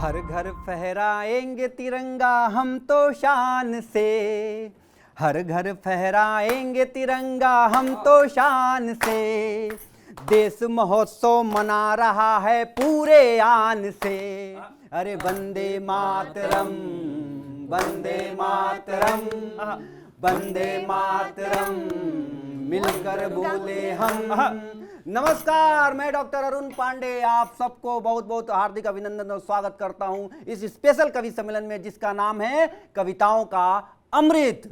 हर घर फहराएंगे तिरंगा हम तो शान से, हर घर फहराएंगे तिरंगा हम तो शान से। देश महोत्सव मना रहा है पूरे आन से। अरे वंदे मातरम, वंदे मातरम, वंदे मातरम, मिलकर बोले हम। नमस्कार, मैं डॉक्टर अरुण पांडे आप सबको बहुत बहुत हार्दिक अभिनंदन और स्वागत करता हूं इस स्पेशल कवि सम्मेलन में जिसका नाम है कविताओं का अमृत।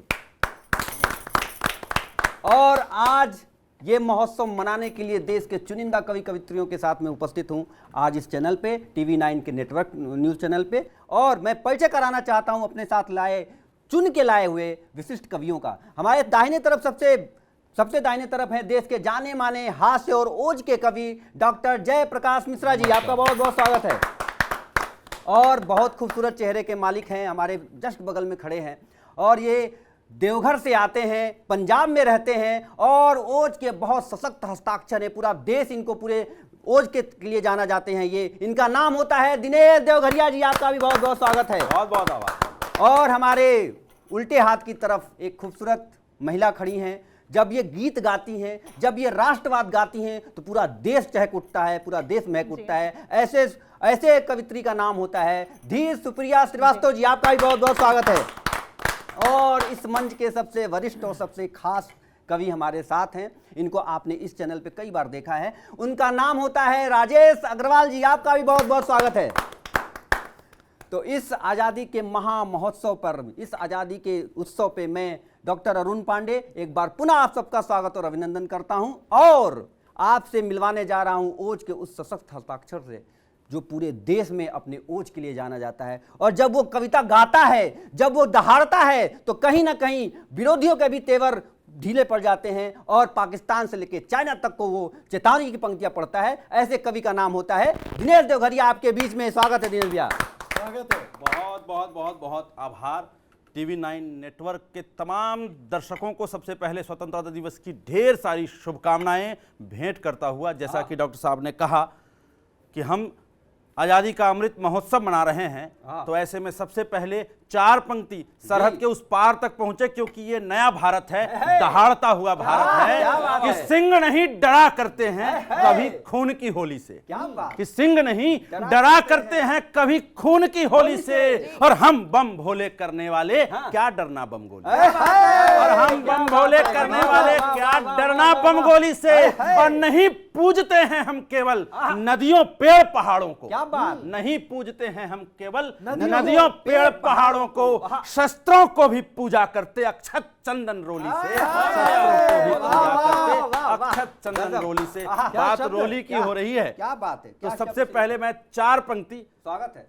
और आज ये महोत्सव मनाने के लिए देश के चुनिंदा कवि कवित्रियों के साथ में उपस्थित हूं आज इस चैनल पे, TV9 के नेटवर्क न्यूज चैनल पे। और मैं परिचय कराना चाहता हूं अपने साथ चुन के लाए हुए विशिष्ट कवियों का। हमारे दाहिने तरफ सबसे दाहिने तरफ है देश के जाने माने हास्य और ओज के कवि डॉक्टर जयप्रकाश मिश्रा जी, आपका बहुत बहुत स्वागत है। और बहुत खूबसूरत चेहरे के मालिक हैं, हमारे जस्ट बगल में खड़े हैं और ये देवघर से आते हैं, पंजाब में रहते हैं और ओज के बहुत सशक्त हस्ताक्षर है। पूरा देश इनको पूरे ओज के लिए जाना जाते हैं। ये इनका नाम होता है दिनेश देवघरिया जी, आपका भी बहुत बहुत स्वागत है। बहुत बहुत आभार। और हमारे उल्टे हाथ की तरफ एक खूबसूरत महिला खड़ी हैं। जब ये गीत गाती हैं, जब ये राष्ट्रवाद गाती हैं तो पूरा देश चहक उठता है, पूरा देश महक उठता है। ऐसे कवित्री का नाम होता है धीर सुप्रिया श्रीवास्तव जी, आपका भी बहुत बहुत स्वागत है। और इस मंच के सबसे वरिष्ठ और सबसे खास कवि हमारे साथ हैं, इनको आपने इस चैनल पे कई बार देखा है। उनका नाम होता है राजेश अग्रवाल जी, आपका भी बहुत बहुत स्वागत है। तो इस आज़ादी के महा महोत्सव पर, इस आज़ादी के उत्सव पे मैं डॉक्टर अरुण पांडे एक बार पुनः आप सबका स्वागत और अभिनंदन करता हूं और आपसे मिलवाने जा रहा हूं ओज के उस सशक्त हस्ताक्षर से जो पूरे देश में अपने ओज के लिए जाना जाता है। और जब वो कविता गाता है, जब वो दहाड़ता है तो कहीं ना कहीं विरोधियों के भी तेवर ढीले पड़ जाते हैं और पाकिस्तान से लेकर चाइना तक को वो चेतावनी की पंक्तियां पढ़ता है। ऐसे कवि का नाम होता है दिनेश देवघरिया, आपके बीच में स्वागत है दिनेश भैया। स्वागत है। बहुत बहुत बहुत बहुत आभार। TV9 नेटवर्क के तमाम दर्शकों को सबसे पहले स्वतंत्रता दिवस की ढेर सारी शुभकामनाएं भेंट करता हुआ, जैसा कि डॉक्टर साहब ने कहा कि हम आज़ादी का अमृत महोत्सव मना रहे हैं, तो ऐसे में सबसे पहले चार पंक्ति सरहद के उस पार तक पहुंचे, क्योंकि ये नया भारत है, दहाड़ता हुआ भारत है कि सिंह नहीं डरा करते हैं कभी खून की होली से, कि सिंह नहीं डरा करते हैं कभी खून की होली से। और हम बम भोले करने वाले क्या डरना बम गोली, और हम बम भोले करने वाले क्या डरना बम गोली से। और नहीं पूजते हैं हम केवल नदियों पेड़ पहाड़ों को, नहीं पूजते हैं हम केवल नदियों पेड़ पहाड़ों को, शस्त्रों को भी पूजा करते अक्षत चंदन रोली से, अक्षत चंदन रोली से। बात रोली की हो रही है, क्या बात है। तो सबसे पहले मैं चार पंक्ति, स्वागत है।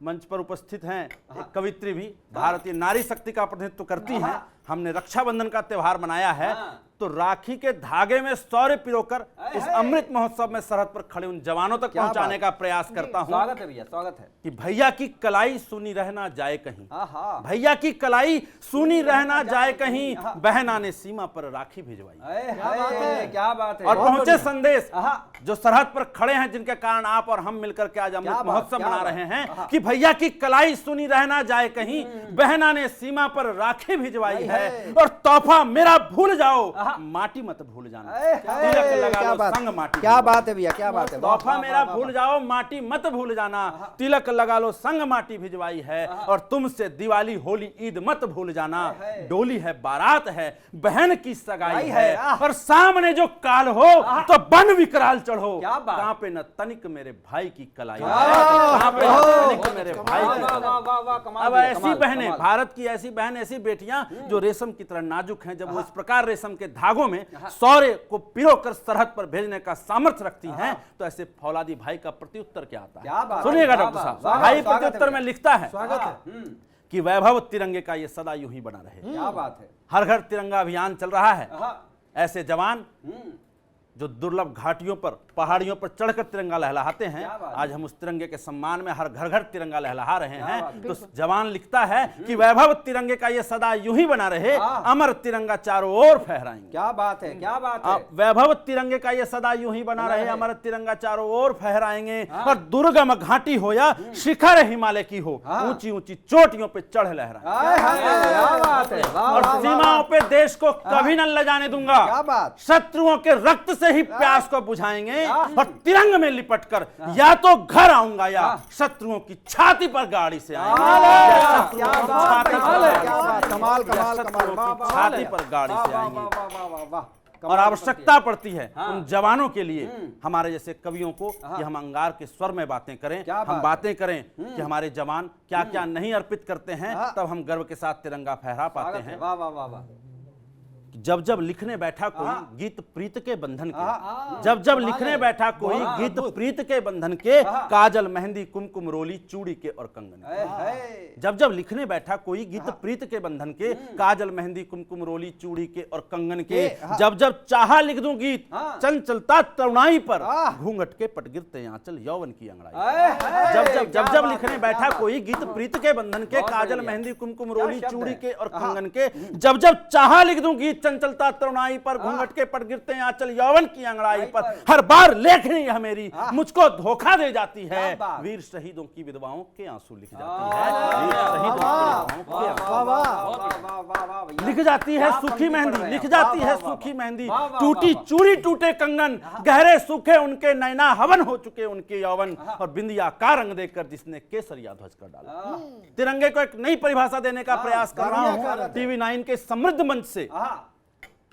मंच पर उपस्थित हैं कवित्री भी भारतीय नारी शक्ति का प्रतिनिधित्व करती हैं। हमने रक्षाबंधन का त्यौहार मनाया है, तो राखी के धागे में शौर्य पिरोकर इस अमृत महोत्सव में सरहद पर खड़े उन जवानों तक पहुंचाने का प्रयास करता हूं। स्वागत है भैया, स्वागत है। कि भैया की कलाई सुनी रह ना जाए कहीं, भैया की कलाई सुनी रह ना जाए कहीं, बहना ने सीमा पर राखी भिजवाई। क्या बात है। और पहुंचे संदेश जो सरहद पर खड़े हैं, जिनके कारण आप और हम मिलकर के आज अमृत महोत्सव मना रहे हैं, कि भैया की कलाई सुनी रह ना जाए कहीं, बहना ने सीमा पर राखी भिजवाई है। और तोहफा मेरा भूल जाओ, माटी मत भूल जाना, तिलक लगा लो संग माटी। क्या बात है भैया, क्या बात है। तोहफा मेरा भूल जाओ, माटी मत भूल जाना, तिलक लगा लो संग माटी भिजवाई है। और तुमसे दिवाली होली ईद मत भूल जाना, डोली है बारात है बहन की सगाई है। और सामने जो काल हो तो बन विकराल चढ़ो, कहां पे न तनिक मेरे भाई की कलाई, कहां पे न तनिक मेरे भाई की कलाई। अब ऐसी बहनें, भारत की ऐसी बहन, ऐसी बेटियां जो रेशम की तरह नाजुक हैं, जब वो इस प्रकार रेशम के धागों में शौर्य को पिरोकर सरहद पर भेजने का सामर्थ्य रखती हैं, तो ऐसे फौलादी भाई का प्रत्युत्तर क्या आता है, सुनिएगा डॉक्टर साहब। भाई प्रत्युत्तर में लिखता है कि वैभव तिरंगे का ये सदा यूं ही बना रहे। क्या बात है। हर घर तिरंगा अभियान चल रहा है। ऐसे जवान जो दुर्लभ घाटियों पर, पहाड़ियों पर चढ़कर तिरंगा लहलाते हैं, क्या बात है। आज हम उस तिरंगे के सम्मान में हर घर घर तिरंगा लहला रहे हैं। तो जवान लिखता है कि वैभव तिरंगे का ये सदा यूं ही बना रहे, अमर तिरंगा चारों ओर फहराएंगे। क्या बात है, क्या बात है। वैभव तिरंगे का ये सदा यूं ही बना रहे, अमर तिरंगा चारों ओर फहराएंगे। और दुर्गम घाटी हो या शिखर हिमालय की हो, ऊंची ऊंची चोटियों पे चढ़ लहराएंगे। क्या बात है, वाह, और वाह, वाह, सीमाओं पे देश को कभी न लजाने दूंगा। क्या बात। शत्रुओं के रक्त से ही प्यास को बुझाएंगे और तिरंग में लिपटकर या तो घर आऊंगा या शत्रुओं की छाती पर गाड़ी से आएंगे। क्या बात है, क्या बात, कमाल कमाल कमाल, वाह, वाह, छाती पर गाड़ी से वाह, आएंगे। वाह, वाह, वाह, वाह। और आवश्यकता पड़ती है उन जवानों के लिए, हमारे जैसे कवियों को, कि हम अंगार के स्वर में बातें करें, क्या बात हम बातें करें कि हमारे जवान क्या क्या नहीं अर्पित करते हैं, तब हम गर्व के साथ तिरंगा फहरा पाते हैं। वाह वाह वाह वाह। जब जब लिखने बैठा कोई गीत प्रीत के बंधन के, जब जब लिखने बैठा कोई गीत प्रीत के बंधन के, काजल मेहंदी कुमकुम रोली चूड़ी के और कंगन के। जब जब लिखने बैठा कोई गीत प्रीत के बंधन के, काजल मेहंदी कुमकुम रोली चूड़ी के और कंगन के। जब जब चाहा लिख दूं गीत चंचलता तरुणाई पर, घूंघट के पट गिरते आंचल यौवन की अंगड़ाई। जब जब लिखने बैठा कोई गीत प्रीत के बंधन के, काजल मेहंदी कुमकुम रोली चूड़ी के और कंगन के। जब जब चाहा लिख दूं गीत चंचलता तरुणाई पर, घूंघट के पट गिरते हैं आंचल यौवन की अंगड़ाई पर। हर बार लेखनी यह मेरी मुझको धोखा दे जाती है, वीर शहीदों की विधवाओं के आंसू लिख जाती है, वीर शहीदों की विधवाओं के आंसू लिख जाती है सूखी मेहंदी, लिख जाती है सूखी मेहंदी। टूटी चूड़ी टूटे कंगन, गहरे सूखे उनके नैना, हवन हो चुके उनके यौवन। और बिंदिया का रंग देकर जिसने केसरिया ध्वज कर डाला। तिरंगे को एक नई परिभाषा देने का प्रयास कर रहा हूं टीवी 9 के समृद्ध मंच से।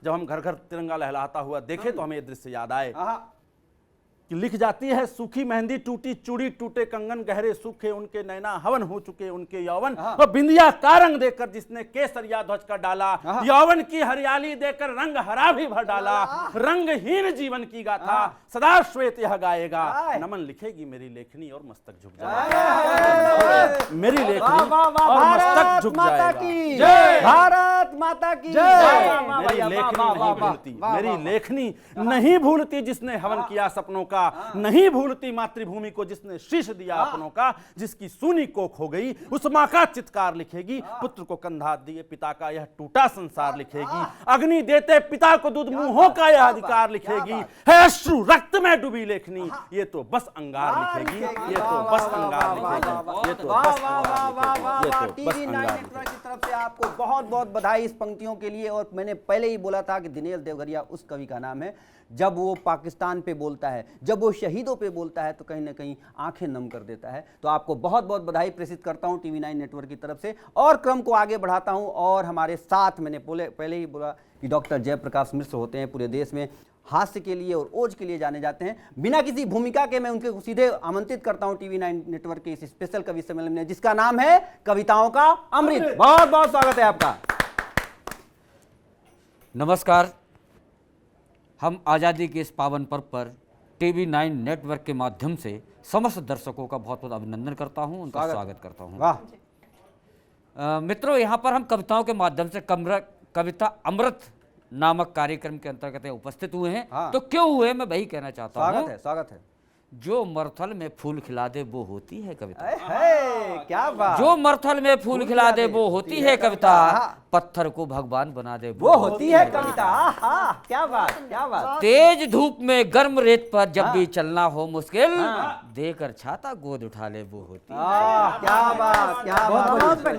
जब हम घर घर तिरंगा लहलाता हुआ देखे तो हमें ये दृश्य याद आए कि लिख जाती है सूखी मेहंदी, टूटी चूड़ी टूटे कंगन, गहरे सूखे उनके नैना, हवन हो चुके उनके यौवन। और बिंदिया का रंग देकर जिसने केसरिया ध्वज का डाला, यौवन की हरियाली देकर रंग हरा भी भर डाला। रंगहीन जीवन की गाथा सदा श्वेत यह गाएगा, नमन लिखेगी मेरी लेखनी और मस्तक झुक जाएगा। मेरी लेखनी और मस्तक झुक जाएगा। भारत माता की मेरी लेखनी नहीं भूलती, मेरी लेखनी नहीं भूलती जिसने हवन किया सपनों का, नहीं भूलती मातृभूमि को जिसने शीश दिया अपनों का। जिसकी सूनी कोख हो गई उस माँ का चित्कार लिखेगी, पुत्र को कंधा दिए पिता का यह टूटा संसार लिखेगी। अग्नि देते पिता को दूध मुंहों का यह अधिकार लिखेगी। है अश्रु रक्त में डूबी लेखनी, ये तो बस अंगार लिखेगी, ये तो बस अंगार लिखेगी, ये तो बस अंगार लिखेगी। टीवी 9 नेटवर्क की तरफ से आपको बहुत बहुत बधाई इस पंक्तियों के लिए। और मैंने पहले ही बोला था कि दिनेश देवघरिया उस कवि का नाम है, जब वो पाकिस्तान पे बोलता है, जब वो शहीदों पे बोलता है तो कहीं ना कहीं आंखें नम कर देता है। तो आपको बहुत बहुत बधाई प्रेषित करता हूं टीवी 9 नेटवर्क की तरफ से। और क्रम को आगे बढ़ाता हूं और हमारे साथ मैंने पहले ही बोला कि डॉक्टर जयप्रकाश मिश्र होते हैं, पूरे देश में हास्य के लिए और ओज के लिए जाने जाते हैं। बिना किसी भूमिका के मैं उनके सीधे आमंत्रित करता हूं टीवी 9 नेटवर्क के इस स्पेशल कवि सम्मेलन में, जिसका नाम है कविताओं का अमृत। बहुत बहुत स्वागत है आपका। नमस्कार। हम आज़ादी के इस पावन पर्व पर टीवी 9 नेटवर्क के माध्यम से समस्त दर्शकों का बहुत बहुत अभिनंदन करता हूं, उनका स्वागत करता हूं। वाह मित्रों, यहाँ पर हम कविताओं के माध्यम से कविता अमृत नामक कार्यक्रम के अंतर्गत उपस्थित हुए हैं। हाँ। तो क्यों हुए मैं वही कहना चाहता हूँ। स्वागत है, स्वागत है। जो मरथल में फूल खिला दे वो होती है कविता। क्या बात। जो मरथल में फूल खिला दे वो होती है कविता, पत्थर को भगवान बना दे वो होती है कविता। क्या बात, क्या बात। तेज धूप में गर्म रेत पर जब भी चलना हो मुश्किल, देकर छाता गोद उठा ले वो होती है। क्या बात, क्या बात।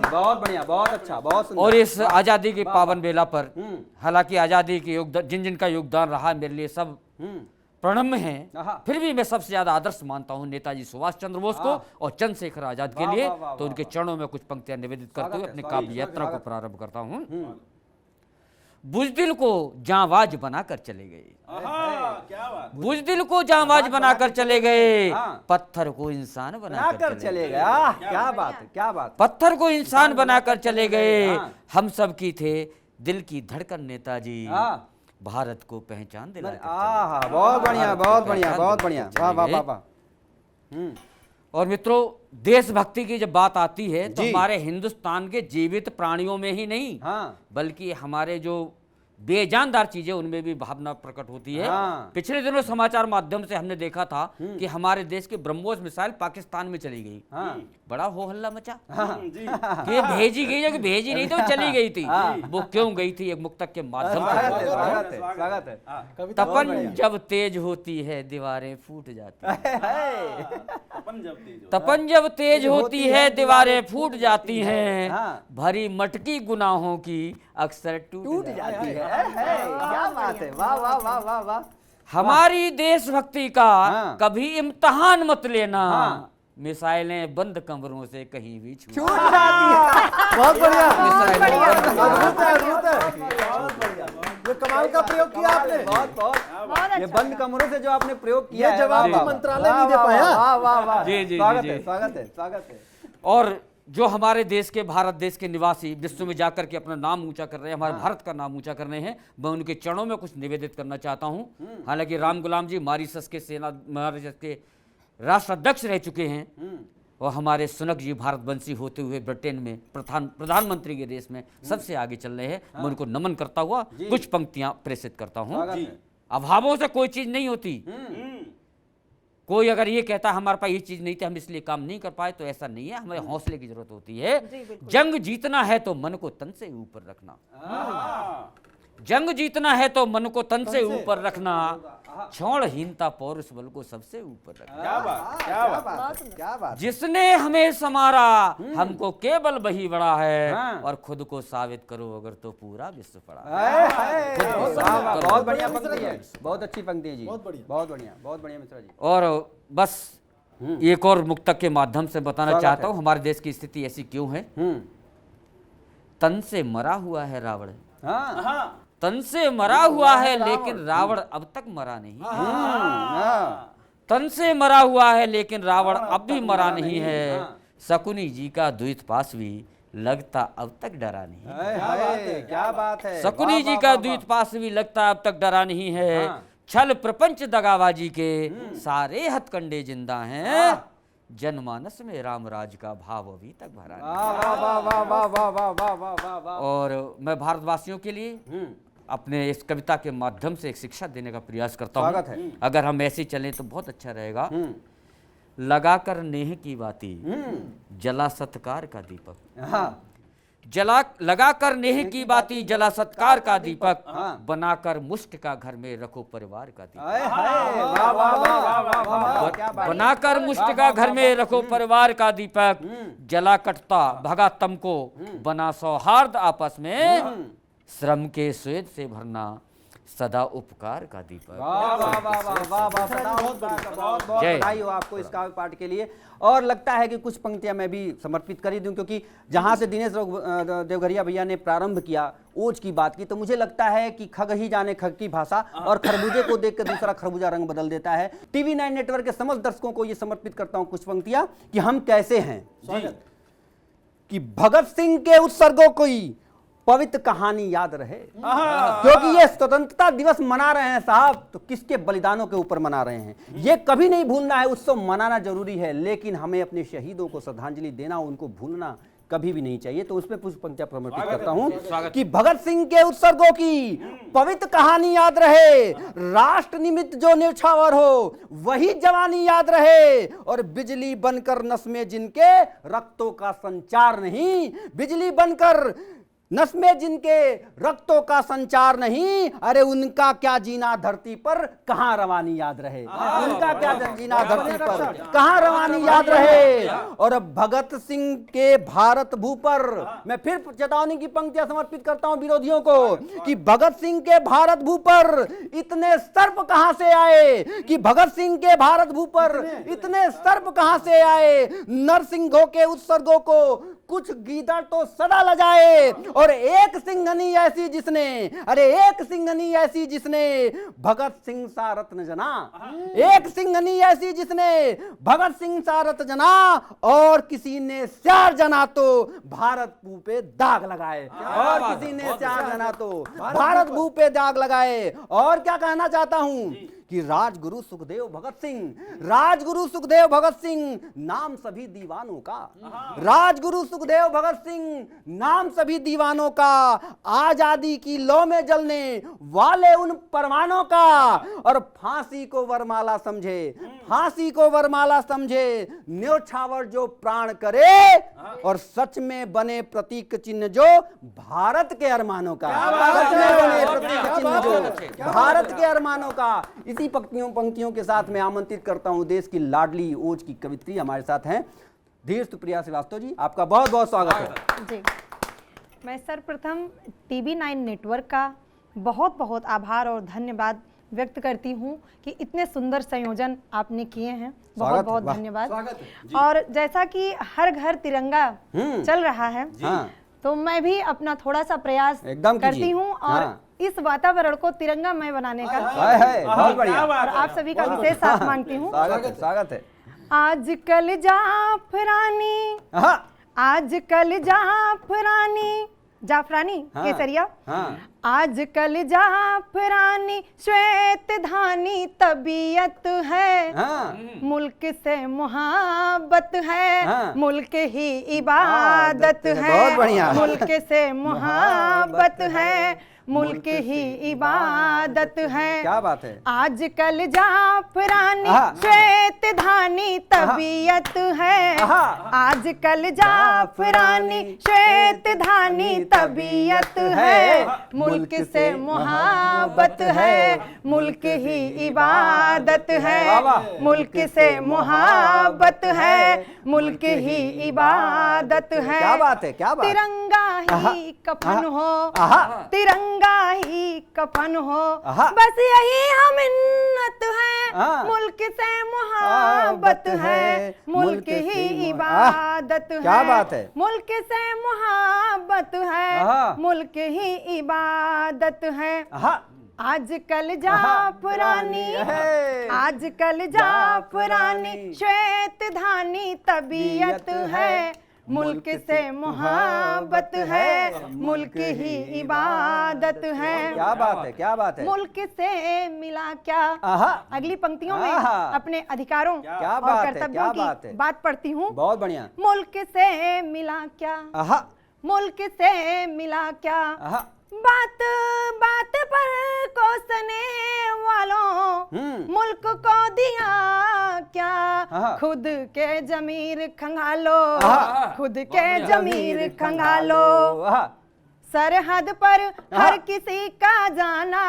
बहुत बढ़िया, बहुत अच्छा, बहुत सुंदर। और इस आजादी के पावन बेला पर, हालांकि आजादी के योगदान जिन जिन का योगदान रहा मेरे लिए सब प्रणम्य हैं, फिर भी मैं सबसे ज्यादा आदर्श मानता हूं नेताजी सुभाष चंद्र बोस को और चंद्रशेखर आजाद के लिए। तो उनके चरणों में कुछ पंक्तियां निवेदित करते हुए अपनी काव्य यात्रा को प्रारंभ करता हूं। बुज़दिल को जांबाज बनाकर चले गए, बुज़दिल को जांबाज बनाकर चले गए, पत्थर को इंसान बनाकर चले गए। क्या बात है, क्या बात। पत्थर को इंसान बनाकर चले गए, हम सब की थे दिल की धड़कन नेताजी, भारत को पहचान दिलाकर चले। बहुत बढ़िया, बहुत बढ़िया, बहुत बढ़िया। वाह वाह वाह वाह। और मित्रों, देशभक्ति की जब बात आती है तो हमारे हिंदुस्तान के जीवित प्राणियों में ही नहीं, बल्कि हमारे जो बेजानदार चीजें, उनमें भी भावना प्रकट होती है। हाँ। पिछले दिनों समाचार माध्यम से हमने देखा था कि हमारे देश की ब्रह्मोस मिसाइल पाकिस्तान में चली गई। हाँ। बड़ा हो हल्ला मचा जी कि भेजी गई है कि भेजी नहीं, तो चली गई थी। वो क्यों गई थी, एक मुक्तक के माध्यम स्वागत से। है, स्वागत है, स्वागत है। तपन जब तेज होती है दीवारें फूट जाती हैं। अपन जब तेज हो तपन जब तेज होती है दीवारें फूट जाती हैं। हाँ। भरी मटकी गुनाहों की अक्सर टूट टूट जाती है। क्या बात है, वाह वाह वाह वाह वाह। हमारी देशभक्ति का हाँ। कभी इम्तहान मत लेना। हाँ। मिसाइलें बंद कमरों से कहीं भी छूट छूट जाती है। बहुत बढ़िया, अद्भुत है, अद्भुत है। ये कमाल का प्रयोग किया आपने। बहुत ये बंद कमरों से जो आपने प्रयोग किया ये है, जवाब वाह, तो वाह, मंत्रालय वाह, नहीं दे वाह, पाया। वाह वाह वाह। जी, जी, स्वागत जी, है, जी। स्वागत है, स्वागत है। और जो हमारे देश के, भारत देश के निवासी विश्व में जाकर के अपना नाम ऊंचा कर रहे हैं, हमारे भारत का नाम ऊंचा कर रहे हैं, मैं उनके चरणों में कुछ निवेदित करना चाहता हूं। हालांकि राम गुलाम जी मॉरिशस के राष्ट्राध्यक्ष रह चुके हैं, और हमारे सुनक जी भारतवंशी होते हुए ब्रिटेन में प्रधानमंत्री के रेस में सबसे आगे चल रहे हैं। मैं उनको नमन करता हुआ कुछ पंक्तियां प्रेषित करता हूं। स्वागत है। अभावों से कोई चीज नहीं होती। कोई अगर ये कहता है हमारे पास ये चीज नहीं थी, हम इसलिए काम नहीं कर पाए, तो ऐसा नहीं है। हमें हौसले की जरूरत होती है। जंग जीतना है तो मन को तन से ऊपर रखना। जंग जीतना है तो मन को तन से ऊपर रखना। क्षणहीनता पौरुष बल को सबसे ऊपर रखना। क्या बात, क्या बात। क्या बात। जिसने हमें संवारा हमको केवल वही बड़ा है, हाँ। और खुद को साबित करो अगर तो पूरा विश्व पड़ा है। वाह, वाह, बहुत बढ़िया पंक्ति है, बहुत अच्छी पंक्ति है जी, बहुत बढ़िया। बहुत बढ़िया मिश्रा जी। और बस एक और मुक्तक के माध्यम से बताना स्वागत चाहता है। हूँ हमारे देश की स्थिति ऐसी क्यों है। तन से मरा हुआ है रावण, हाँ। तन से मरा हुआ है लेकिन रावण अब तक मरा नहीं। तन से मरा हुआ है लेकिन रावण अब भी मरा नहीं है। शकुनी जी का द्वैत पास भी लगता अब तक डरा नहीं। क्या बात है। शकुनी वाह, जी वाह, का वाह, द्वैत पास भी लगता अब तक डरा नहीं है। हाँ। छल प्रपंच दगाबाजी के सारे हथकंडे जिंदा हैं। जनमानस में रामराज का भाव अभी तक भरा नहीं। वाह वाह वाह वाह वाह वाह वाह वाह वाह वाह वाह। और मैं भारतवासियों के लिए अपने इस कविता के माध्यम से एक शिक्षा देने का प्रयास करता स्वागत हूँ। है। अगर हम ऐसे चलें तो बहुत अच्छा रहेगा। लगाकर नेह की बाती जला सत्कार का दीपक। हाँ। लगाकर नेह की बाती जला सत्कार का दीपक। हाँ। बनाकर मुष्ट का घर में रखो परिवार का दीपक। हाय हाय, वाह वाह वाह वाह वाह वाह, क्या बात है। बनाकर मुष्ट का घर में रखो परिवार का दीपक। जला कटता भगा तम को बना सौहार्द आपस में। श्रम के स्वेद से भरना सदा उपकार का दीपक। वाह वाह वाह वाह वाह वाह, बहुत बहुत जय। बधाई हो आपको इस काव्य पाठ के लिए। और लगता है कि कुछ पंक्तियां मैं भी समर्पित कर ही दूं, क्योंकि जहां से दिनेश देवघरिया भैया ने प्रारंभ किया ओज की बात की, तो मुझे लगता है कि खग ही जाने खग की भाषा, और खरबूजे को देख कर दूसरा खरबूजा रंग बदल देता है। टीवी 9 नेटवर्क के समस्त दर्शकों को ये समर्पित करता हूं कुछ पंक्तियां कि हम कैसे हैं। कि भगत सिंह के उत्सर्गों को पवित्र कहानी याद रहे, क्योंकि ये स्वतंत्रता दिवस मना रहे हैं साहब, तो किसके बलिदानों के ऊपर मना रहे हैं ये कभी नहीं भूलना है। उत्सव मनाना जरूरी है, लेकिन हमें अपने शहीदों को श्रद्धांजलि देना, उनको भूलना कभी भी नहीं चाहिए। तो उसमें कुछ पंक्तियां समर्पित करता हूं कि भगत सिंह के उत्सर्गों की पवित्र कहानी याद रहे। राष्ट्र निमित्त जो न्यौछावर हो वही जवानी याद रहे। और बिजली बनकर नस में जिनके रक्तों का संचार नहीं, बिजली बनकर नस में जिनके रक्तों का संचार नहीं, अरे उनका क्या जीना धरती पर कहां रवानी याद रहे। उनका क्या जीना धरती पर कहां रवानी याद रहे। और भगत सिंह के भारत भू पर मैं फिर चेतावनी की पंक्तियां समर्पित करता हूं विरोधियों को कि भगत सिंह के भारत भू पर इतने सर्प कहां से आए, कि भगत सिंह के भारत भू पर इतने सर्प कहां से आए। नरसिंहों के उत्सर्गों को कुछ गीदड़ तो सदा लजाए। और एक सिंघनी ऐसी जिसने, अरे एक सिंघनी ऐसी जिसने भगत सिंह सा रत्न जना। एक सिंघनी ऐसी जिसने भगत सिंह सा रत्न जना, और किसी ने स्यार जना तो भारत भू पे दाग लगाए। और किसी ने स्यार जना तो भारत भू पे दाग लगाए। और क्या कहना चाहता हूं कि राजगुरु सुखदेव भगत सिंह, राजगुरु सुखदेव भगत सिंह नाम सभी दीवानों का, राजगुरु सुखदेव भगत सिंह नाम सभी दीवानों का, आजादी की लौ में जलने वाले उन परवानों का, और फांसी को वरमाला समझे, फांसी को वरमाला समझे न्योछावर जो प्राण करे, और सच में बने प्रतीक चिन्ह जो भारत के अरमानों का, सच में बने प्रतीक चिन्ह जो भारत के अरमानों का। इसी पंक्तियों के साथ मैं आमंत्रित करता हूं देश की लाडली ओज की कवित्री हमारे साथ हैं धीर सुप्रिया श्रीवास्तव जी, आपका बहुत बहुत स्वागत है जी। मैं सर्वप्रथम TV9 नेटवर्क का बहुत बहुत आभार और धन्यवाद व्यक्त करती हूँ कि इतने सुंदर संयोजन आपने किए हैं, बहुत बहुत धन्यवाद। और जैसा कि हर घर तिरंगा चल रहा है, तो मैं भी अपना थोड़ा सा प्रयास करती हूँ और इस वातावरण को तिरंगामय बनाने का बहुत बढ़िया, और आप सभी का विशेष साथ मांगती हूँ। स्वागत है। आजकल जाफरानी, आजकल जाफरानी केसरिया, आजकल जाफरानी श्वेत धानी तबीयत है, मुल्क से मोहब्बत है, मुल्क ही इबादत है, बहुत बढ़िया, मुल्क से मोहब्बत है, मुल्क ही इबादत है। क्या बात है। आजकल जाफरानी श्वेत धानी तबीयत है, आजकल जाफरानी श्वेत धानी तबीयत है, मुल्क से मोहब्बत है, मुल्क ही इबादत है, मुल्क से मोहब्बत है, मुल्क ही इबादत है। क्या बात है, क्या बात। तिरंगा ही कफन हो, तिरंगा ही कफन हो, बस यही हम मिन्नत है, मुल्क से मोहब्बत है, मुल्क ही इबादत है। क्या बात है। मुल्क से मोहब्बत है, मुल्क ही इबादत है। आजकल जाफरानी, आजकल जाफरानी श्वेत धानी तबीयत है, मुल्क से मोहब्बत है, मुल्क ही इबादत है। क्या बात है, क्या बात है। मुल्क से मिला क्या, अगली पंक्तियों में अपने अधिकारों क्या और बात है, कर्तव्यों क्या बात है। की बात पढ़ती हूँ। बहुत बढ़िया। मुल्क से मिला क्या, मुल्क से मिला क्या, बात बात पर कोसने वालों, मुल्क को दिया क्या, खुद के जमीर खंगालो, खुद के जमीर खंगालो। सरहद पर हर किसी का जाना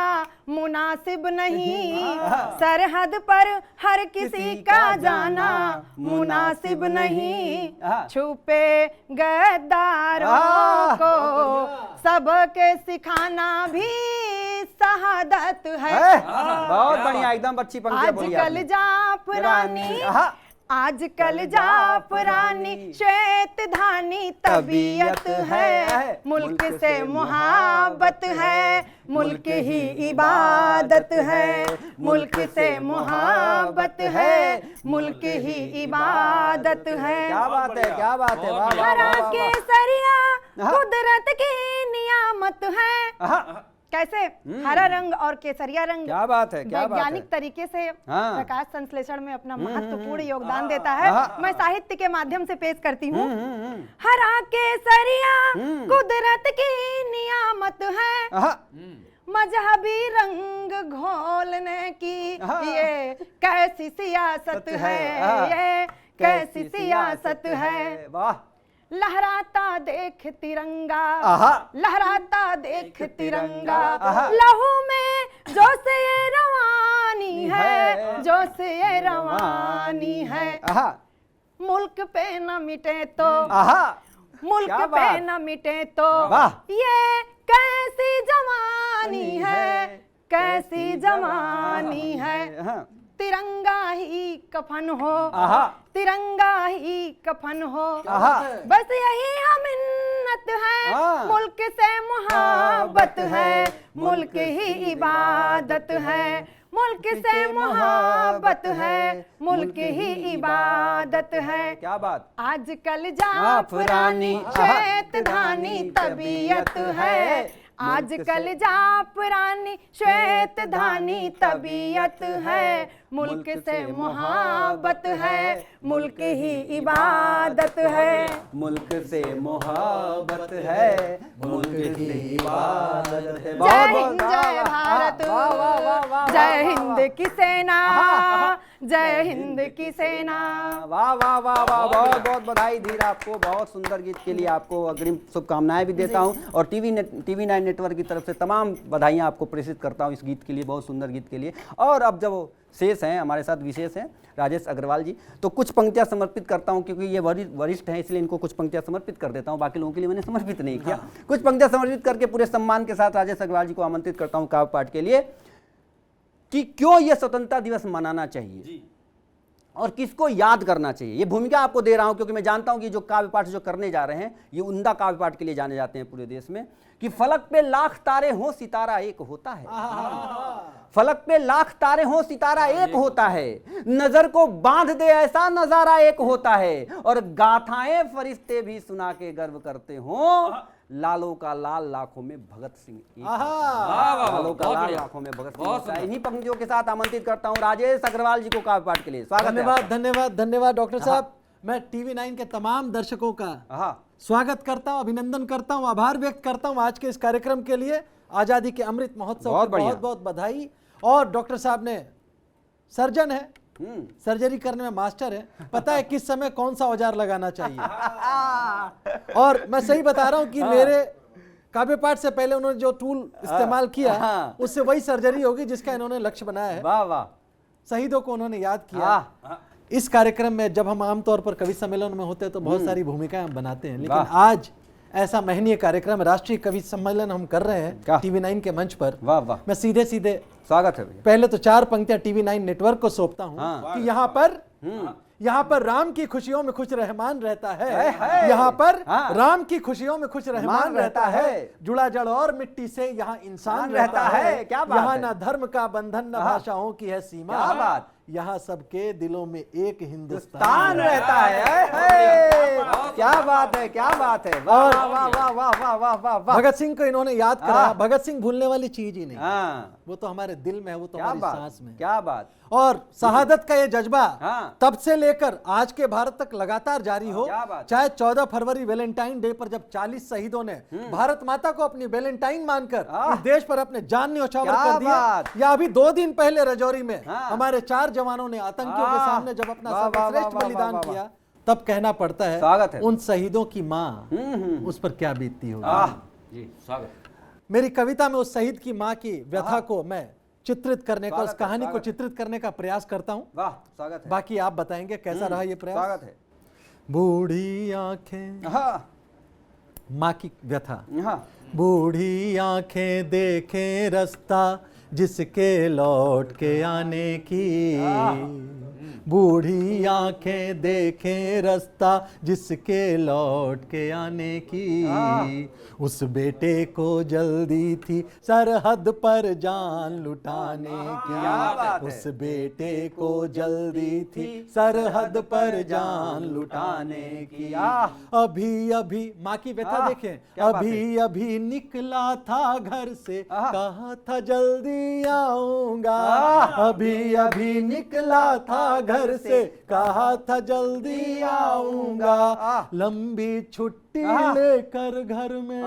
मुनासिब नहीं, सरहद पर हर किसी का जाना मुनासिब नहीं, छुपे गद्दारों को सबके सिखाना भी शहादत है। बहुत बढ़िया, एकदम अच्छी पंक्ति बोली आपने। आजकल जाफरानी, आजकल जाफरानी श्वेत धानी तबीयत है, मुल्क से मोहब्बत है, मुल्क ही इबादत है, मुल्क से मोहब्बत है, मुल्क ही इबादत है। क्या बात है, क्या बात है। हरा केसरिया कुदरत की नियामत है। कैसे हरा रंग और केसरिया रंग क्या बात है, क्या बात है। वैज्ञानिक तरीके से प्रकाश संश्लेषण में अपना महत्वपूर्ण योगदान देता है। मैं साहित्य के माध्यम से पेश करती हूँ। हरा केसरिया कुदरत की नियामत है, मजहबी रंग घोलने की ये कैसी सियासत है, ये कैसी सियासत है। वाह। लहराता देख तिरंगा, लहराता देख तिरंगा, लहू में जोश ये रवानी है, जोश ये रवानी है। मुल्क पे न मिटे तो, मुल्क पे न मिटे तो ये कैसी जवानी है, कैसी जवानी है। तिरंगा ही कफन हो, तिरंगा ही कफन हो, बस यही हम मिन्नत है, मुल्क से मोहब्बत है, मुल्क ही इबादत है, मुल्क से मोहब्बत है, मुल्क ही इबादत है। क्या बात। आजकल जाफरानी श्वेत धानी तबीयत है, आजकल जाफरानी श्वेत धानी तबीयत है, मुल्क से मोहब्बत है, मुल्क ही इबादत है। मुल्क से मोहब्बत है, मुल्क की इबादत है। जय हिंद जय भारत, जय हिंद की सेना, जय हिंद की सेना। वाह वाह वाह वाह, बहुत बहुत बधाई धीर आपको, बहुत सुंदर गीत के लिए आपको अग्रिम शुभकामनाएं भी देता हूं और TV9 नेटवर्क की तरफ से तमाम बधाइयां आपको प्रेषित करता हूं इस गीत के लिए, बहुत सुंदर गीत के लिए। और अब जब वो शेष हैं हमारे साथ, विशेष हैं राजेश अग्रवाल जी, तो कुछ पंक्तियां समर्पित करता हूं क्योंकि ये वरिष्ठ हैं, इसलिए इनको कुछ पंक्तियां समर्पित कर देता हूं, बाकी लोगों के लिए मैंने समर्पित नहीं किया। कुछ पंक्तियां समर्पित करके पूरे सम्मान के साथ राजेश अग्रवाल जी को आमंत्रित करता हूं काव्य पाठ के लिए कि क्यों यह स्वतंत्रता दिवस मनाना चाहिए और किसको याद करना चाहिए। ये भूमिका आपको दे रहा हूं क्योंकि मैं जानता हूं कि जो काव्य पाठ जो करने जा रहे हैं ये उम्दा काव्य पाठ के लिए जाने जाते हैं पूरे देश में, कि फलक पे लाख तारे हो सितारा एक होता है। फलक पे लाख तारे हो सितारा एक होता है, नजर को बांध दे ऐसा नजारा एक होता है, और गाथाएं फरिश्ते भी सुना के गर्व करते हो, लालों का लाल लाखों में भगत सिंह, लालों का लाल लाखों में भगत सिंह। इन्हीं पंक्तियों के साथ आमंत्रित करता हूं राजेश अग्रवाल जी को काव्य पाठ के लिए। स्वागत है। धन्यवाद धन्यवाद धन्यवाद डॉक्टर साहब। मैं TV9 के तमाम दर्शकों का स्वागत करता हूं, अभिनंदन करता हूं, आभार व्यक्त करता हूं आज के इस कार्यक्रम के लिए। आजादी के अमृत महोत्सव की बहुत बहुत बधाई। और डॉक्टर साहब ने सर्जन है, सर्जरी करने में मास्टर है, पता है किस समय कौन सा औजार लगाना चाहिए। और मैं सही बता रहा हूं कि मेरे काव्य पाठ से पहले उन्होंने जो टूल इस्तेमाल किया उससे वही सर्जरी होगी जिसका इन्होंने लक्ष्य बनाया है। वाह वाह, शहीदों को उन्होंने याद किया। इस कार्यक्रम में जब हम आमतौर पर कवि सम्मेलन में होते हैं तो बहुत सारी भूमिकाएं हम बनाते हैं, लेकिन आज ऐसा महनीय कार्यक्रम राष्ट्रीय कवि सम्मेलन हम कर रहे हैं TV9 के मंच पर। वाह वाह, मैं सीधे सीधे स्वागत है भैया। पहले तो 4 पंक्तियां TV9 नेटवर्क को सौंपता हूं कि यहाँ पर राम की खुशियों में खुश रहमान रहता है, यहाँ पर राम की खुशियों में खुश रहमान रहता है, जुड़ा जड़ और मिट्टी से यहाँ इंसान रहता है। क्या बात यहाँ है? ना धर्म का बंधन न भाषाओं की है सीमा, क्या बात? यहाँ सबके दिलों में एक हिंदुस्तान तान रहता है। क्या बात है, क्या बात है। वाह वाह वाह वाह वाह वाह वाह वाह। भगत सिंह को इन्होंने याद कराया। भगत सिंह भूलने वाली चीज ही नहीं, वो तो हमारे दिल में है, वो तो हमारी सांस में। क्या बात। और शहादत का ये जज्बा तब से लेकर आज के भारत तक लगातार जारी हो, चाहे 14 फरवरी वैलेंटाइन डे पर जब 40 शहीदों ने भारत माता को अपनी वैलेंटाइन मानकर इस देश पर अपने जान न्यौछावर कर दिया, या अभी 2 दिन पहले रजौरी में हमारे 4 जवानों ने आतंकियों के सामने जब अपना सर्वश्रेष्ठ बलिदान किया, तब कहना पड़ता है उन शहीदों की माँ उस पर क्या बीतती होगी। मेरी कविता में उस शहीद की माँ की व्यथा को मैं चित्रित करने का, उस कहानी को चित्रित करने का प्रयास करता हूँ। वाह, स्वागत है। बाकी आप बताएंगे कैसा रहा ये प्रयास। स्वागत है। बूढ़ी आंखें, माँ की व्यथा। बूढ़ी आंखें देखें रास्ता जिसके लौट के आने की, बूढ़ी आंखें देखें रास्ता जिसके लौट के आने की, उस बेटे को जल्दी थी सरहद पर जान लुटाने की, उस बेटे को जल्दी थी सरहद पर जान लुटाने की। अभी अभी माँ की व्यथा देखें, अभी अभी निकला था घर से, कहा था जल्दी आऊंगा, अभी अभी निकला था घर से, कहा था जल्दी आऊंगा, लंबी छुट्टी लेकर घर में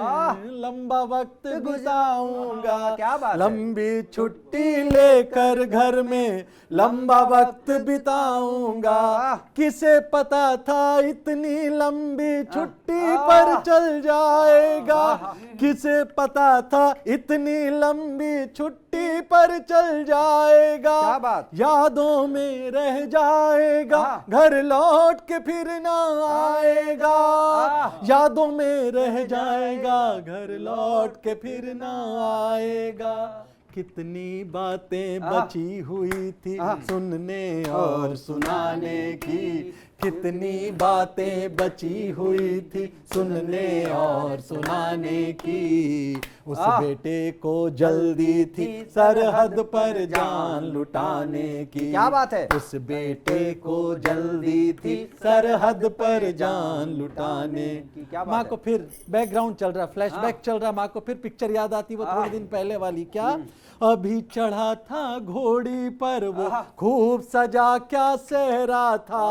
लंबा वक्त गुजारूंगा, लंबी छुट्टी लेकर घर में लंबा वक्त बिताऊंगा, किसे पता था इतनी लंबी छुट्टी पर चल जाएगा, किसे पता था इतनी लंबी छुट्टी पर चल जाएगा, यादों में रह जाएगा, घर लौट के फिर ना आएगा, यादों में रह जाएगा, घर लौट के फिर ना आएगा, कितनी बातें बची हुई थी सुनने और सुनाने की, कितनी बातें बची हुई थी सुनने और सुनाने की, उस बेटे को जल्दी थी सरहद पर जान लुटाने की। क्या बात है। उस बेटे को जल्दी थी सरहद पर जान लुटाने की। क्या बात माँ है। को फिर बैकग्राउंड चल रहा, फ्लैशबैक चल रहा, माँ को फिर पिक्चर याद आती, वो थोड़े दिन पहले वाली। क्या अभी चढ़ा था घोड़ी पर वो खूब सजा क्या सेहरा था,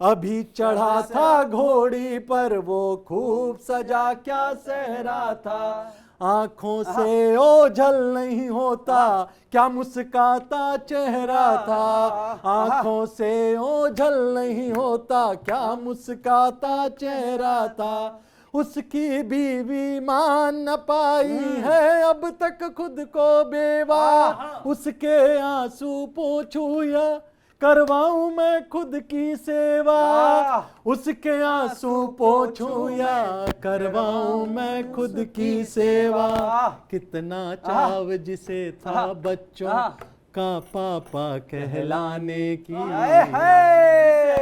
अभी चढ़ा था घोड़ी पर वो खूब सजा क्या सेहरा था, आंखों से ओझल नहीं होता क्या मुस्काता चेहरा था, आंखों से ओझल नहीं होता क्या मुस्काता चेहरा था, उसकी बीवी मान न पाई है अब तक खुद को बेवा, उसके आंसू पोंछूं या करवाऊं मैं खुद की सेवा, उसके आंसू पोंछूं या करवाऊं मैं खुद की सेवा, कितना चाव जिसे था बच्चों का पापा कहलाने की,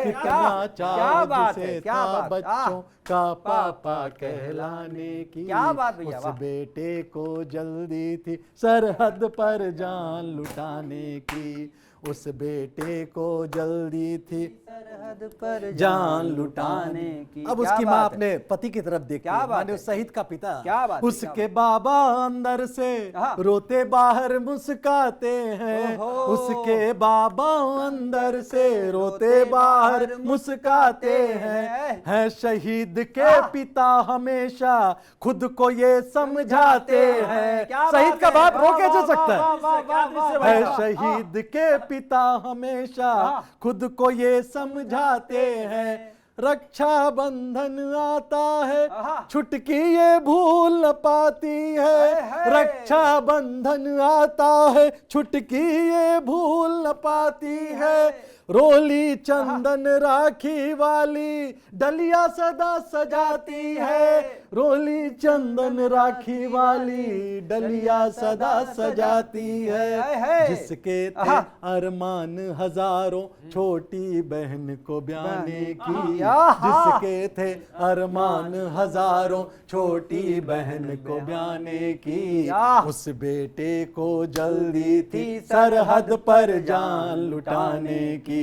कितना चाव जिसे था बच्चों का पापा कहलाने की। क्या बात भैया, उस वाह। बेटे को जल्दी थी सरहद पर जान लुटाने की, उस बेटे को जल्दी थी सरहद पर जान लुटाने की। अब क्या उसकी माँ बात है। अपने पति की तरफ देखती क्या है, बात माने है। उस शहीद का पिता। क्या बात है, उसके क्या बाबा अंदर से हाँ। रोते बाहर मुस्काते हैं, ओहो। उसके बाबा अंदर से रोते बाहर मुस्काते हैं शहीद के पिता हमेशा खुद को ये समझाते हैं। क्या शहीद बात का है। बाप रो वाह, कैसे वाह, सकता वाह, वाह, वाह, वाह, वाह, है वाह। शहीद के पिता हमेशा खुद को ये समझाते हैं, रक्षा बंधन आता है छुटकी ये भूल न पाती है, रक्षा बंधन आता है छुटकी ये भूल न पाती है, रोली चंदन राखी वाली डलिया सदा सजाती है, रोली चंदन राखी वाली डलिया सदा सजाती है, जिसके थे अरमान हजारों छोटी बहन को ब्याने की, जिसके थे अरमान हजारों छोटी बहन को ब्याने की, उस बेटे को जल्दी थी सरहद पर जान लुटाने की,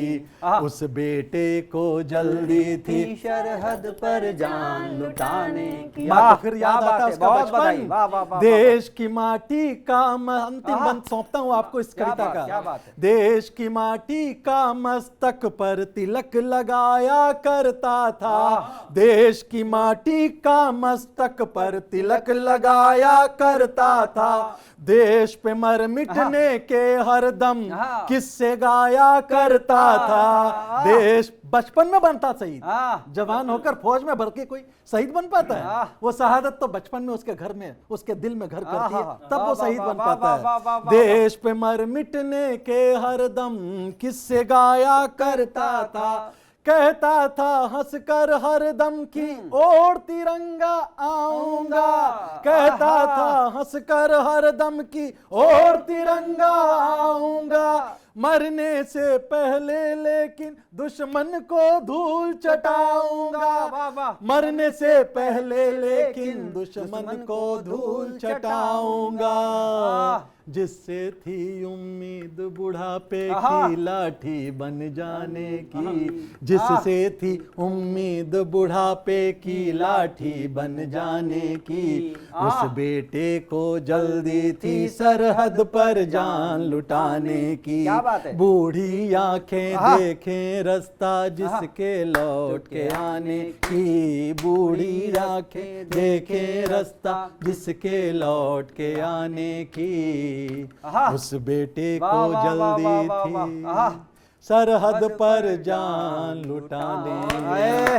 उस बेटे को जल्दी थी सरहद पर जान लुटाने की। माँ को फिर याद आता है उसका बहुत बधाई। बचपन, वाह, वाह, वाह, देश की माटी का अंतिम बंद सौंपता हूँ आपको इस क्या कविता बात, क्या का। बात है। देश की माटी का मस्तक पर तिलक लगाया करता था, देश की माटी का मस्तक पर तिलक लगाया करता था, देश पे मर मिटने के हरदम किस्से गाया करता था, देश बचपन में बनता शहीद, जवान होकर फौज में भर के कोई शहीद बन पाता है, वो शहादत तो बचपन में उसके घर में उसके दिल में घर करती है, तब वो शहीद बन पाता है। देश पे मर मिटने के हरदम किस्से गाया करता था, कहता था हंसकर हरदम की ओर तिरंगा आऊंगा, कहता था हंसकर हरदम की ओर तिरंगा आऊंगा, मरने से पहले लेकिन दुश्मन को धूल चटाऊंगा, मरने से पहले लेकिन दुश्मन को धूल चटाऊंगा, जिससे थी उम्मीद बुढ़ापे की लाठी बन जाने की, जिससे थी उम्मीद बुढ़ापे की लाठी बन जाने की, उस बेटे को जल्दी थी सरहद पर जान लुटाने की, बूढ़ी आंखें देखें रास्ता जिसके लौट के आने की, बूढ़ी आंखें देखें रास्ता जिसके लौट के आने की, उस बेटे को जल्दी थी सरहद पर जान लुटाने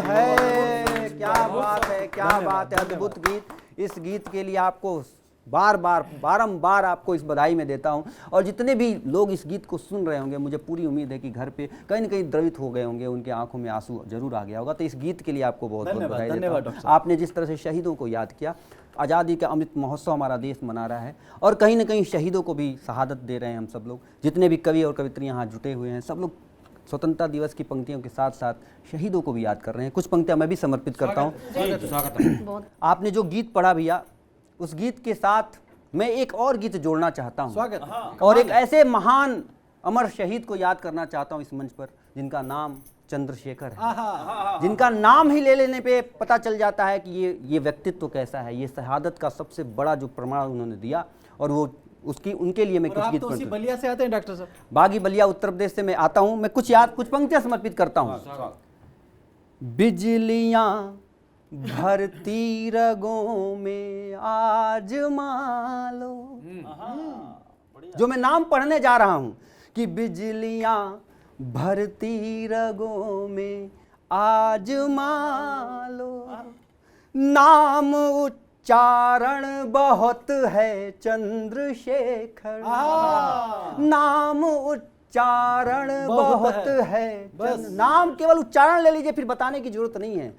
है। क्या बात है, क्या बात है, अद्भुत गीत। इस गीत के लिए आपको बारंबार आपको इस बधाई में देता हूं। और जितने भी लोग इस गीत को सुन रहे होंगे, मुझे पूरी उम्मीद है कि घर पे कहीं न कहीं द्रवित हो गए होंगे, उनके आंखों में आंसू जरूर आ गया होगा। तो इस गीत के लिए आपको बहुत बहुत बधाई देता हूं। आपने जिस तरह से शहीदों को याद किया, आज़ादी का अमृत महोत्सव हमारा देश मना रहा है और कहीं न कहीं शहीदों को भी शहादत दे रहे हैं हम सब लोग, जितने भी कवि और कवित्रियाँ यहाँ जुटे हुए हैं, सब लोग स्वतंत्रता दिवस की पंक्तियों के साथ साथ शहीदों को भी याद कर रहे हैं। कुछ पंक्तियां मैं भी समर्पित करता हूं। स्वागत है। आपने जो गीत पढ़ा भैया, उस गीत के साथ मैं एक और गीत जोड़ना चाहता हूं। स्वागत। और एक ऐसे महान अमर शहीद को याद करना चाहता हूं इस मंच पर, जिनका नाम चंद्रशेखर है, जिनका नाम ही ले लेने पे पता चल जाता है कि ये व्यक्तित्व कैसा है। ये शहादत का सबसे बड़ा जो प्रमाण उन्होंने दिया, और वो उसकी उनके लिए मैं कुछ गीत तो उसी बलिया से आते हैं डॉक्टर साहब? बागी बलिया उत्तर प्रदेश से मैं आता हूं। मैं कुछ पंक्तियां समर्पित करता हूं। बिजलियां भरती रगों में आज मालो, जो मैं नाम पढ़ने जा रहा हूं कि बिजलियां भरती रगों में आज मालो, नाम उच्चारण बहुत है चंद्रशेखर, नाम उच्चारण बहुत है। नाम केवल उच्चारण ले लीजिए, फिर बताने की जरूरत नहीं है।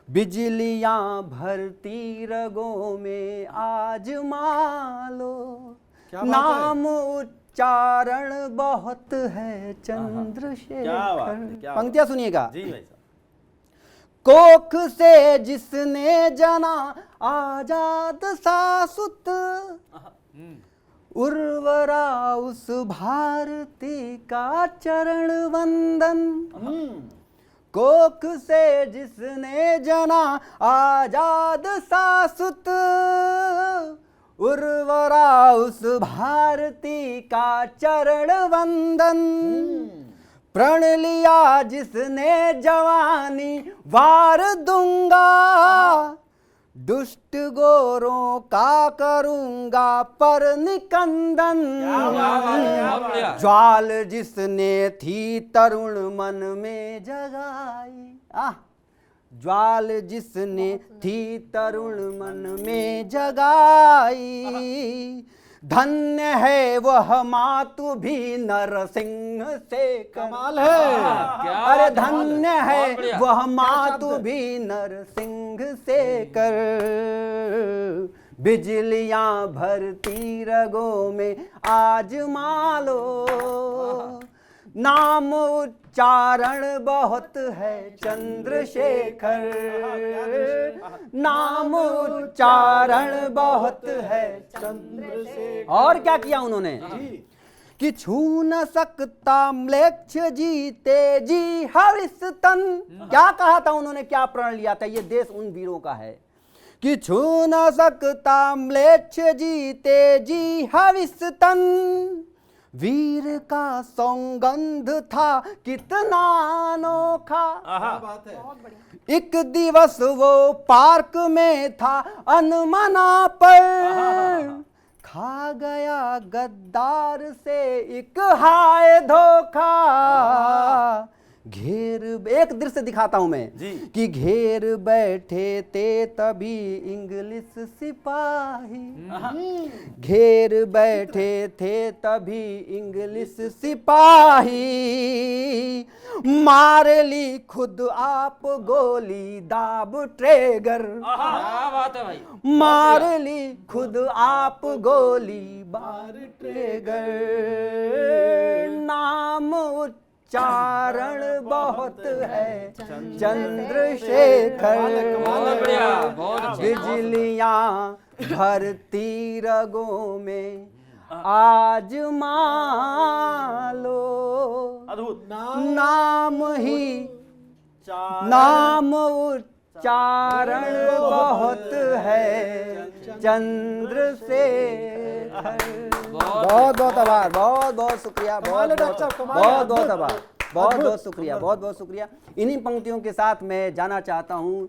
बिजलियां भरती रगों में आज मालो, नाम उच्चारण बहुत है चंद्रशेखर। पंक्तियां सुनिएगा। जी भाई साहब। कोख से जिसने जना आजाद सासुत, उर्वरा उस भारती का चरण वंदन। कोख से जिसने जना आजाद सासुत, उर्वरा उस भारती का चरण वंदन। प्रण लिया जिसने जवानी वार दूंगा, दुष्ट गोरों का करूंगा पर निकंदन। ज्वाल जिसने थी तरुण मन में जगाई, ज्वाल जिसने थी तरुण मन में जगाई, धन्य है वह मातु भी नरसिंह से। कमाल है। अरे धन्य है वह मातु भी नरसिंह से कर। बिजलियां भरती रगों में आज मालो, नाम उच्चारण बहुत है चंद्रशेखर, नाम उच्चारण बहुत है चंद्रशेखर। और क्या किया उन्होंने कि छू न सकता म्लेच्छ जीते जी हविस्तन। क्या कहा था उन्होंने, क्या प्रण लिया था? ये देश उन वीरों का है कि छू न सकता म्लेच्छ जीते जी हविस्तन। वीर का सौगंध था कितना अनोखा, बात है। एक दिवस वो पार्क में था अनमना पर, खा गया गद्दार से एक हाय धोखा। घेर, एक दृश्य दिखाता हूं मैं कि घेर बैठे थे तभी इंग्लिश सिपाही, घेर बैठे थे तभी इंग्लिश सिपाही। मार ली खुद आप गोली दाब ट्रेगर, क्या बात है भाई। मार ली खुद आप गोली बार ट्रेगर। नाम उच्चारण बहुत है चंद्रशेखर, बिजलियां भरती रगों में आज मालो, अद्भुत। नाम ही नाम उच्चारण बहुत है चंद्रशेखर। बहुत बहुत आभार, बहुत बहुत शुक्रिया, बहुत बहुत आभार, बहुत बहुत शुक्रिया, बहुत बहुत शुक्रिया। इन्हीं पंक्तियों के साथ मैं जाना चाहता हूँ।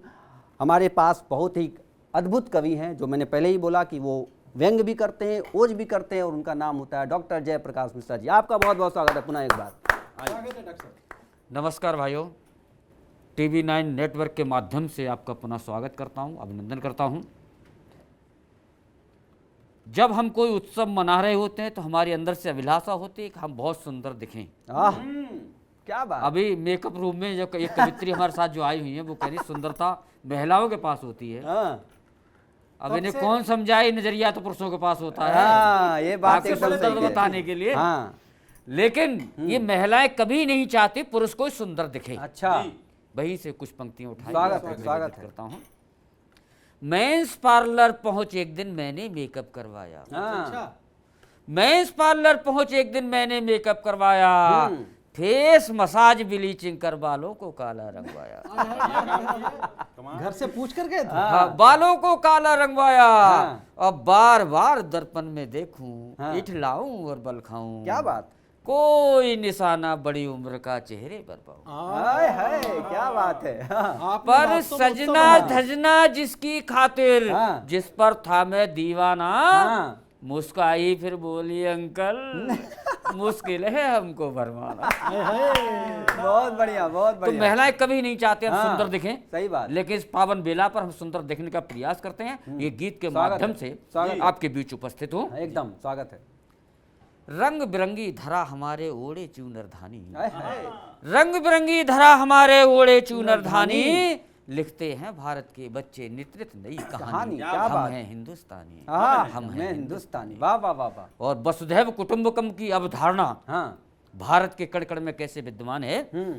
हमारे पास बहुत ही अद्भुत कवि हैं, जो मैंने पहले ही बोला कि वो व्यंग भी करते हैं, ओज भी करते हैं, और उनका नाम होता है डॉक्टर जयप्रकाश मिश्रा जी। आपका बहुत बहुत स्वागत है पुनः एक बार। नमस्कार भाइयों, TV9 नेटवर्क के माध्यम से आपका पुनः स्वागत करता हूं, अभिनंदन करता हूं। जब हम कोई उत्सव मना रहे होते हैं तो हमारे अंदर से अभिलाषा होती है कि हम बहुत सुंदर दिखें। क्या बात। अभी मेकअप रूम में जो एक कवित्री हमारे साथ जो आई हुई है, वो कह रही सुंदरता महिलाओं के पास होती है। अब इन्हें कौन समझाए, नजरिया तो पुरुषों के पास होता है। ये बात आपके सुंदर बताने के लिए। लेकिन ये महिलाएं कभी नहीं चाहती पुरुष को सुंदर दिखे। अच्छा, वहीं से कुछ पंक्तियां उठाई, स्वागत है, स्वागत है। करता हूँ। मेंस पार्लर पहुंच एक दिन मैंने मेकअप करवाया। हाँ, मेंस पार्लर पहुंच एक दिन मैंने मेकअप करवाया, फेस मसाज ब्लीचिंग कर बालों को काला रंगवाया। घर से पूछ कर गए थे। हाँ, बालों को काला रंगवाया। अब बार बार दर्पण में देखूं, इठलाऊं और बल खाऊं, क्या बात, कोई निशाना बड़ी उम्र का चेहरे पर पाऊं। हाय हाय, क्या बात है। हाँ, पर सजना धजना जिसकी खातिर, हाँ। जिस पर था मैं दीवाना, हाँ। मुस्काई फिर बोली अंकल मुश्किल है हमको भरमाना। बहुत बढ़िया, बहुत तो बढ़िया। महिलाएं कभी नहीं चाहते हम हाँ, सुंदर दिखें, सही बात। लेकिन इस पावन बेला पर हम सुंदर दिखने का प्रयास करते हैं। ये गीत के स्वागत माध्यम है, से स्वागत है। आपके बीच उपस्थित हूँ। एकदम स्वागत है। रंग बिरंगी धरा हमारे ओढ़े चूनर धानी, हाय हाय, रंग बिरंगी धरा हमारे ओढ़े चूनर धानी, लिखते हैं भारत के बच्चे नित नित नई कहानी। क्या हम बात। हैं हिंदुस्तानी, हाँ, हम मैं हैं हिंदुस्तानी। वाह वाह वाह वाह। और वसुधैव कुटुंबकम की अवधारणा हाँ, भारत के कण कण में कैसे विद्यमान है। हम्म,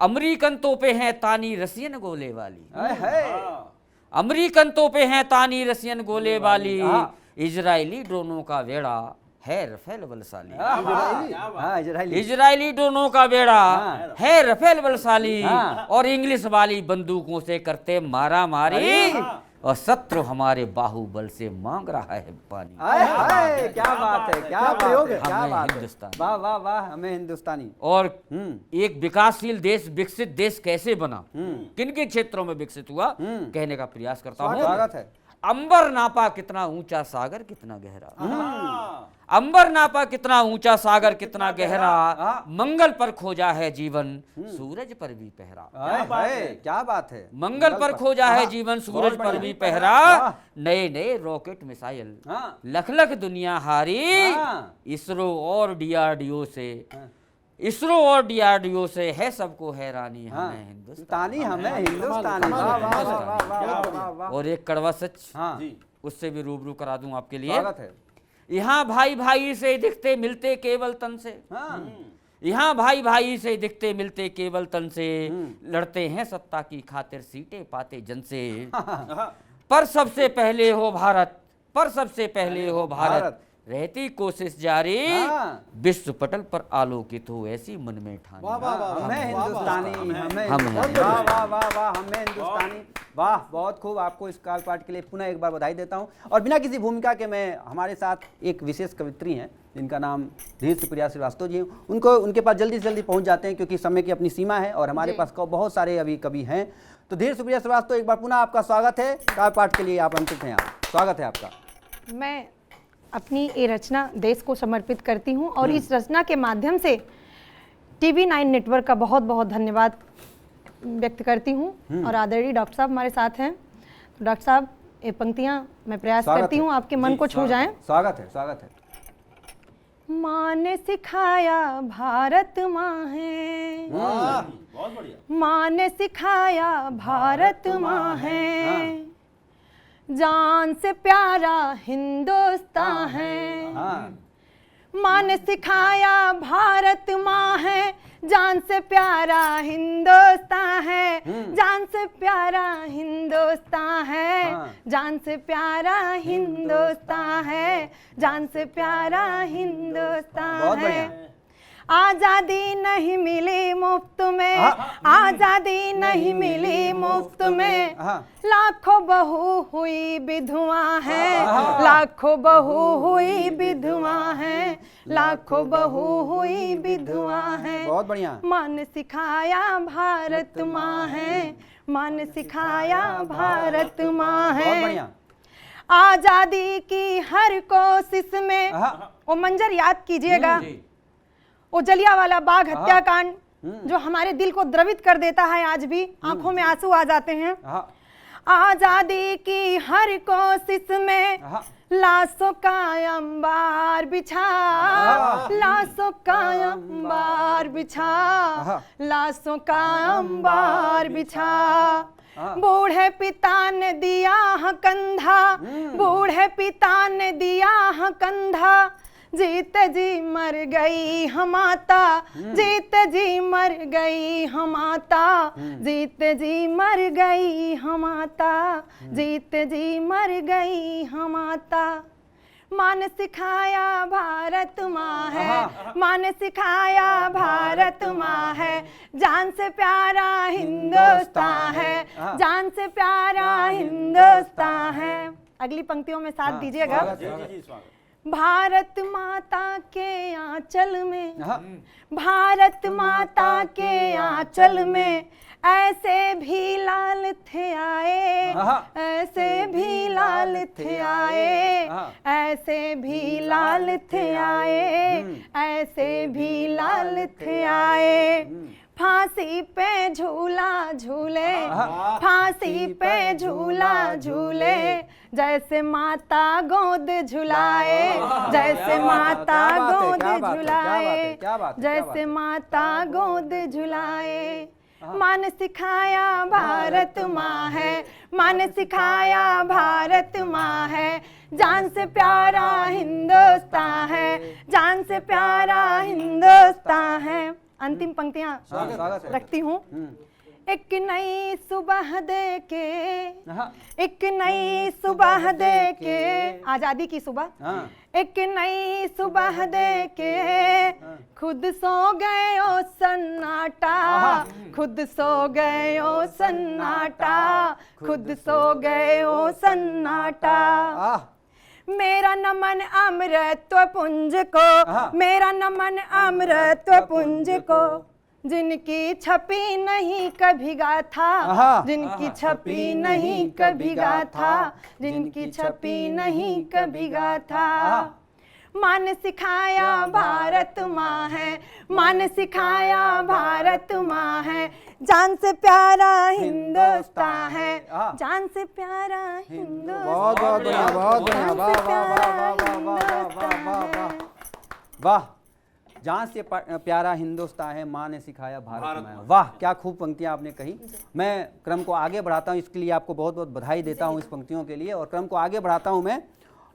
अमेरिकन तोपे हैं तानी रसियन गोले वाली, हाय हाय, अमेरिकन तोपे हैं तानी रसियन गोले वाली, हाँ। इजरायली ड्रोनों का बेड़ा है रफेल बलशाली, हाँ, इजरायली। इजरायली ड्रोनों का बेड़ा हाँ। है रफेल बलशाली, हाँ। और इंग्लिश वाली बंदूकों से करते मारा मारी, और शत्रु हमारे बाहुबल से मांग रहा है पानी। हाय हाय, क्या बात है, क्या प्रयोग है, क्या हमें बात है। हिंदुस्तानी। वाह वाह वाह, हमें हिंदुस्तानी। और हम्म, एक विकासशील देश, विकसित देश कैसे बना, किन किन क्षेत्रों में विकसित हुआ, कहने का प्रयास करता हूँ। स्वागत है। अंबर नापा कितना ऊंचा, सागर कितना गहरा, अंबर नापा कितना ऊंचा, सागर कितना गहरा, मंगल पर खोजा है जीवन, सूरज पर भी पहरा, हाय हाय, क्या बात है। मंगल पर खोजा है जीवन, सूरज पर भी पहरा, नए नए रॉकेट मिसाइल, हाँ, लख लख दुनिया हारी, हाँ। इसरो और डीआरडीओ से, इसरो और डीआरडीओ से है सबको हैरानी, हाँ, हमें हिंदुस्तान। हिंदुस्तानी, हमें हिंदुस्तानी। वाह वाह वाह वाह वाह वाह वाह। और एक कड़वा सच, हाँ, उससे भी रूबरू करा दूं आपके लिए। स्वागत है। यहाँ भाई भाई से दिखते मिलते केवल तन से, हाँ, यहाँ भाई भाई से दिखते मिलते केवल तन से, लड़ते हैं सत्ता की खातिर सीटें पाते जन से, पर सबसे पहले हो भारत, पर सबसे पहले हो भारत, भारत। रहती कोशिश जारी, हाँ। विश्व पटल पर आलोकित हो ऐसी मन में ठानी। वाह, वाह, वाह, हमें हिंदुस्तानी, हमें हम हिंदुस्तानी। वाह वाह वाह वाह, हमें हिंदुस्तानी। वाह, बहुत खूब। आपको इस काल पाठ के लिए पुनः एक बार बधाई देता हूं। और बिना किसी भूमिका के मैं, हमारे साथ एक विशेष कवित्री हैं जिनका नाम धीर सुप्रिया श्रीवास्तव जी हैं। उनको, उनके पास जल्दी से जल्दी पहुंच जाते हैं क्योंकि समय की अपनी सीमा है और हमारे पास बहुत सारे अभी कवि हैं। तो धीर सुप्रिया श्रीवास्तव, एक बार पुनः आपका स्वागत है। काल पाठ के लिए आप आमंत्रित हैं, आप, स्वागत है आपका। मैं अपनी ये रचना देश को समर्पित करती हूँ और इस रचना के माध्यम से TV9 नेटवर्क का बहुत बहुत धन्यवाद व्यक्त करती हूँ। और आदरणीय डॉक्टर साहब हमारे साथ हैं। तो डॉक्टर साहब, ये पंक्तियाँ मैं प्रयास करती हूँ आपके मन को छू जाएं। स्वागत है, स्वागत है। माँ ने सिखाया भारत माँ है, बहुत बढ़िया। माँ ने सिखाया भारत माँ है, जान से प्यारा हिंदुस्तान है। हाँ, माँ ने सिखाया भारत माँ है, जान से प्यारा हिंदुस्तान है, जान से प्यारा हिंदुस्तान है, हाँ। जान से प्यारा हिंदुस्तान है, जान से प्यारा हिंदुस्तान बहुत है। बढ़िया। आजादी नहीं मिली मुफ्त में, आजादी नहीं मिली मुफ्त में, हाँ। लाखों बहू हुई विधवा है, लाखों बहू हुई विधवा है, लाखों बहू हुई विधवा है। बहुत बढ़िया। माँ ने सिखाया भारत माँ है, माँ ने सिखाया भारत माँ बहुत है। बढ़िया। आजादी की हर कोशिश में, वो मंजर याद कीजिएगा, वो जलियांवाला बाग हत्याकांड जो हमारे दिल को द्रवित कर देता है, आज भी आंखों में आंसू आ जाते हैं। आजादी की हर कोशिश में लाशों का अंबार बिछा, लाशों का अंबार बिछा, लाशों का अंबार बिछा, बूढ़े पिता ने दिया है कंधा, बूढ़े पिता ने दिया है कंधा, जीत जी मर गई हम माता, जीत जी मर गई हम माता, जीत जी मर गई हम माता, जीत जी मर गई हम माता। माँ ने सिखाया भारत माँ है, माँ ने सिखाया भारत माँ है, जान से प्यारा हिंदुस्तान है, जान से प्यारा हिंदुस्तान है। अगली पंक्तियों में साथ दीजिएगा। भारत माता के आंचल में, भारत माता के आंचल में ऐसे भी लाल थे आए, ऐसे भी लाल थे आए, ऐसे भी लाल थे आए, ऐसे भी लाल थे आए। फांसी पे झूला झूले, फांसी पे झूला झूले, जैसे माता गोद झुलाए, जैसे माता गोद झुलाए, जैसे माता गोद झुलाए। माँ ने सिखाया भारत माँ है, माँ ने सिखाया भारत माँ है, जान से प्यारा हिंदुस्तान है, जान से प्यारा हिंदुस्तान है। अंतिम पंक्तियां रखती हूँ। एक नई सुबह दे के, एक नई सुबह दे के, आजादी की सुबह, एक नई सुबह दे के, खुद सो गए ओ सन्नाटा, खुद सो गए ओ सन्नाटा, खुद सो गए ओ सन्नाटा। मेरा नमन अमृतत्व पुंज को, मेरा नमन अमृतत्व पुंज को, जिनकी छपी नहीं कभी गाथा, जिनकी छपी नहीं कभी गाथा, जिनकी छपी नहीं कभी गाथा। माँ ने सिखाया भारत माँ है, माँ ने सिखाया भारत माँ है, जान से प्यारा हिंदुस्तान है, जान से प्यारा हिंदुस्तान, बहुत बहुत बढ़िया, बहुत बढ़िया, वाह वाह वाह वाह, वाह, जान से प्यारा हिंदुस्तान है, माँ ने सिखाया भारत माँ। वाह, क्या खूब पंक्तियाँ आपने कही। मैं क्रम को आगे बढ़ाता हूँ, इसके लिए आपको बहुत बहुत बधाई देता हूँ इस पंक्तियों के लिए। और क्रम को आगे बढ़ाता हूँ मैं,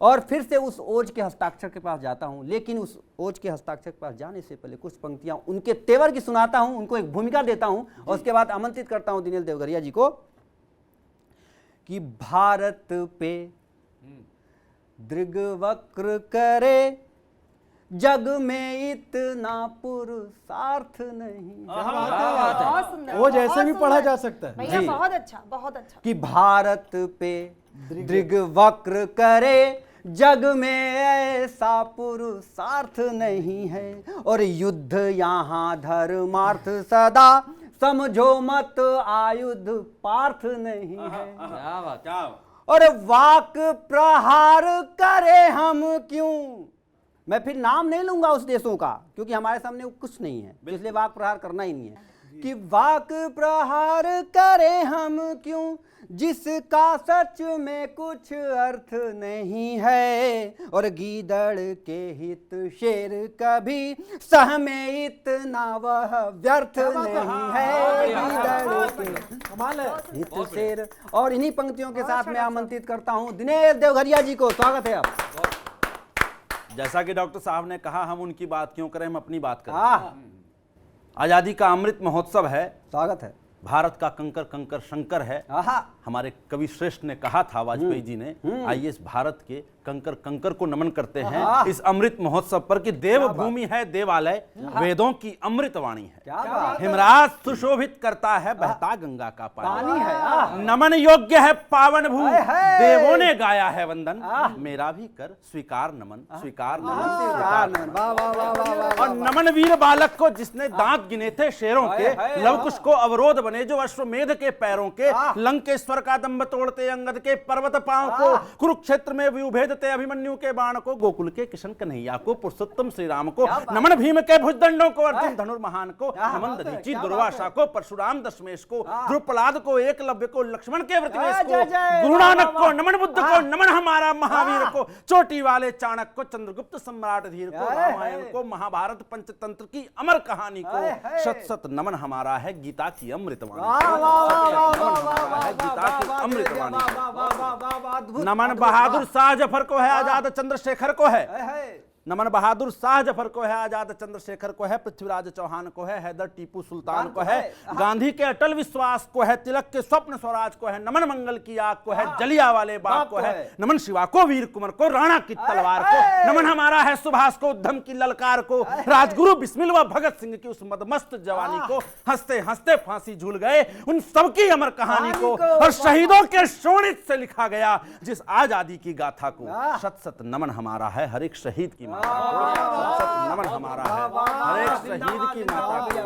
और फिर से उस ओज के हस्ताक्षर के पास जाता हूँ। लेकिन उस ओज के हस्ताक्षर के पास जाने से पहले कुछ पंक्तियाँ उनके तेवर की सुनाता हूँ, उनको एक भूमिका देता हूँ, और उसके बाद आमंत्रित करता हूँ दिनेश देवघरिया जी को कि भारत पे दृग्वक्र करे, जग में इतना पुरुषार्थ नहीं। बहुत सुंदर, वो जैसे बहुत भी पढ़ा सुंदर। जा सकता है। भैया बहुत अच्छा, बहुत अच्छा। कि भारत पे दृग्वक्र करे, जग में ऐसा पुरुषार्थ नहीं है, और युद्ध यहाँ धर्मार्थ सदा, समझो मत आयुध पार्थ नहीं है। क्या बात, क्या और वाक प्रहार करे हम क्यों, मैं फिर नाम नहीं लूंगा उस देशों का, क्योंकि हमारे सामने वो कुछ नहीं है, इसलिए वाक प्रहार करना ही नहीं है। कि वाक प्रहार करे हम क्यों, जिसका सच में कुछ अर्थ नहीं है, और गीदड़ के हित शेर कभी सह में इतना वह व्यर्थ नहीं है, गीदड़ के कमाल है। हित शेर। और इन्हीं पंक्तियों के साथ मैं आमंत्रित करता हूं दिनेश देवघरिया जी को। स्वागत है आप। जैसा कि डॉक्टर साहब ने कहा, हम उनकी बात क्यों करें, हम अपनी बात करें। आजादी का अमृत महोत्सव है, स्वागत है। भारत का कंकर कंकर शंकर है। हमारे कवि श्रेष्ठ ने कहा था, वाजपेयी जी ने, आइए इस भारत के कंकर कंकर को नमन करते हैं इस अमृत महोत्सव पर, कि देवभूमि है देवालय, वेदों की अमृत वाणी है। क्या बात। हिमराज सुशोभित करता है बहता गंगा का पानी है। नमन योग्य है पावन भू, देवों ने गाया है वंदन, मेरा भी कर स्वीकार नमन, स्वीकार नमन, स्वीकार नमन। वाह वाह वाह वाह वाह। और नमन वीर बालक को जिसने दांत गिने थे शेरों के, लवकुश को अवरोध बने जो अश्वमेध के पैरों के, लंकेश्वर का दंभ तोड़ते अंगद के पर्वत पांव को, कुरुक्षेत्र में विभेदते अभिमन्यु के बाण को, गोकुल के किशन कन्हैया को, पुरुषोत्तम श्री राम को, नमन भीम के भुजदंडों को, अर्जुन धनुर्महान को, नमन दधीचि दुर्वासा को, परशुराम दशमेश को, द्रुपद को, एकलव्य को, लक्ष्मण के व्रतवेश को, गुरु नानक को, नमन बुद्ध को, नमन हमारा महावीर को, चोटी वाले चाणक्य को, चंद्रगुप्त सम्राट धीर को, रामायण को, महाभारत पंचतंत्र की अमर कहानी को, शत शत नमन हमारा है गीता की अमृतवाणी, गीता की अमृतवाणी। नमन बहादुर शाह जफर को है, आजाद चंद्रशेखर को है, नमन बहादुर शाह जफर को है, आजाद चंद्रशेखर को है, पृथ्वीराज चौहान को है, हैदर टीपू सुल्तान को है, गांधी के अटल विश्वास को है, तिलक के स्वप्न स्वराज को है, नमन मंगल की आग को है, जलियांवाले बाग को है, नमन शिवा को, वीर कुंवर को, राणा की तलवार को, नमन हमारा है सुभाष को, उद्धम की ललकार को, राजगुरु बिस्मिल व भगत सिंह की उस मदमस्त जवानी को, हंसते हंसते फांसी झूल गए उन सबकी अमर कहानी को, और शहीदों के शोणित से लिखा गया जिस आजादी की गाथा को, शत शत नमन हमारा है हर एक शहीद की माता को, शत शत नमन हमारा है हर एक शहीद की माता को,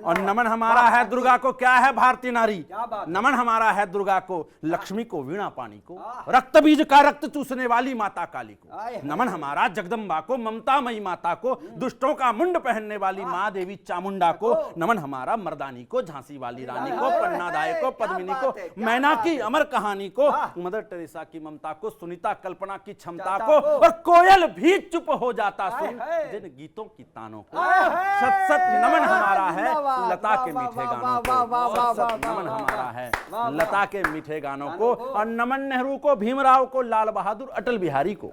और नमन हमारा है दुर्गा को, क्या है भारतीय नारी, नमन हमारा है दुर्गा को, लक्ष्मी को, वीणा पानी को, रक्त बीज का रक्त चूसने वाली माता काली को, नमन हमारा जगदम्बा को, ममतामयी माता को, दुष्टों का मुंड पहनने वाली माँ देवी चामुंडा को, नमन हमारा मर्दानी को, झांसी वाली रानी को, पन्नादाय को, पद्मिनी को, मैना की अमर कहानी को, मदर टेरेसा की ममता को, सुनीता कल्पना की क्षमता को, और कोयल भी चुप हो जाता सुन जिन गीतों की तानों को, सत सत नमन हमारा है लता के मीठे गानों को, सत सत नमन हमारा है लता के मीठे गानों को, और नमन नेहरू को, भीमराव को, लाल बहादुर, अटल बिहारी को,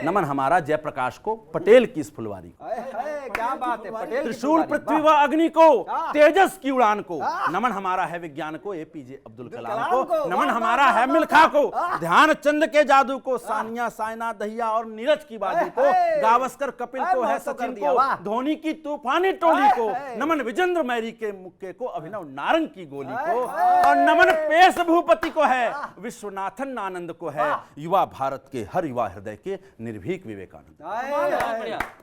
नमन हमारा जयप्रकाश को, पटेल की इस फुलवारी को, क्या बात है, पटेल की त्रिशूल फुलवारी, पृथ्वी व अग्नि को, तेजस की उड़ान को, नमन हमारा है विज्ञान को, एपीजे अब्दुल कलाम को, नमन हमारा है मिल्खा को, ध्यानचंद के जादू को, सानिया, साइना, दहिया और नीरज की बाजू को, गावस्कर कपिल को है, सचिन को, धोनी की तूफानी टोली को, नमन विजेंद्र मैरी के मुक्के को, अभिनव नारंग की गोली को, और नमन पेश भूपति को है, विश्वनाथन आनंद को है, युवा भारत के हर युवा हृदय के निर्भीक विवेकानंद,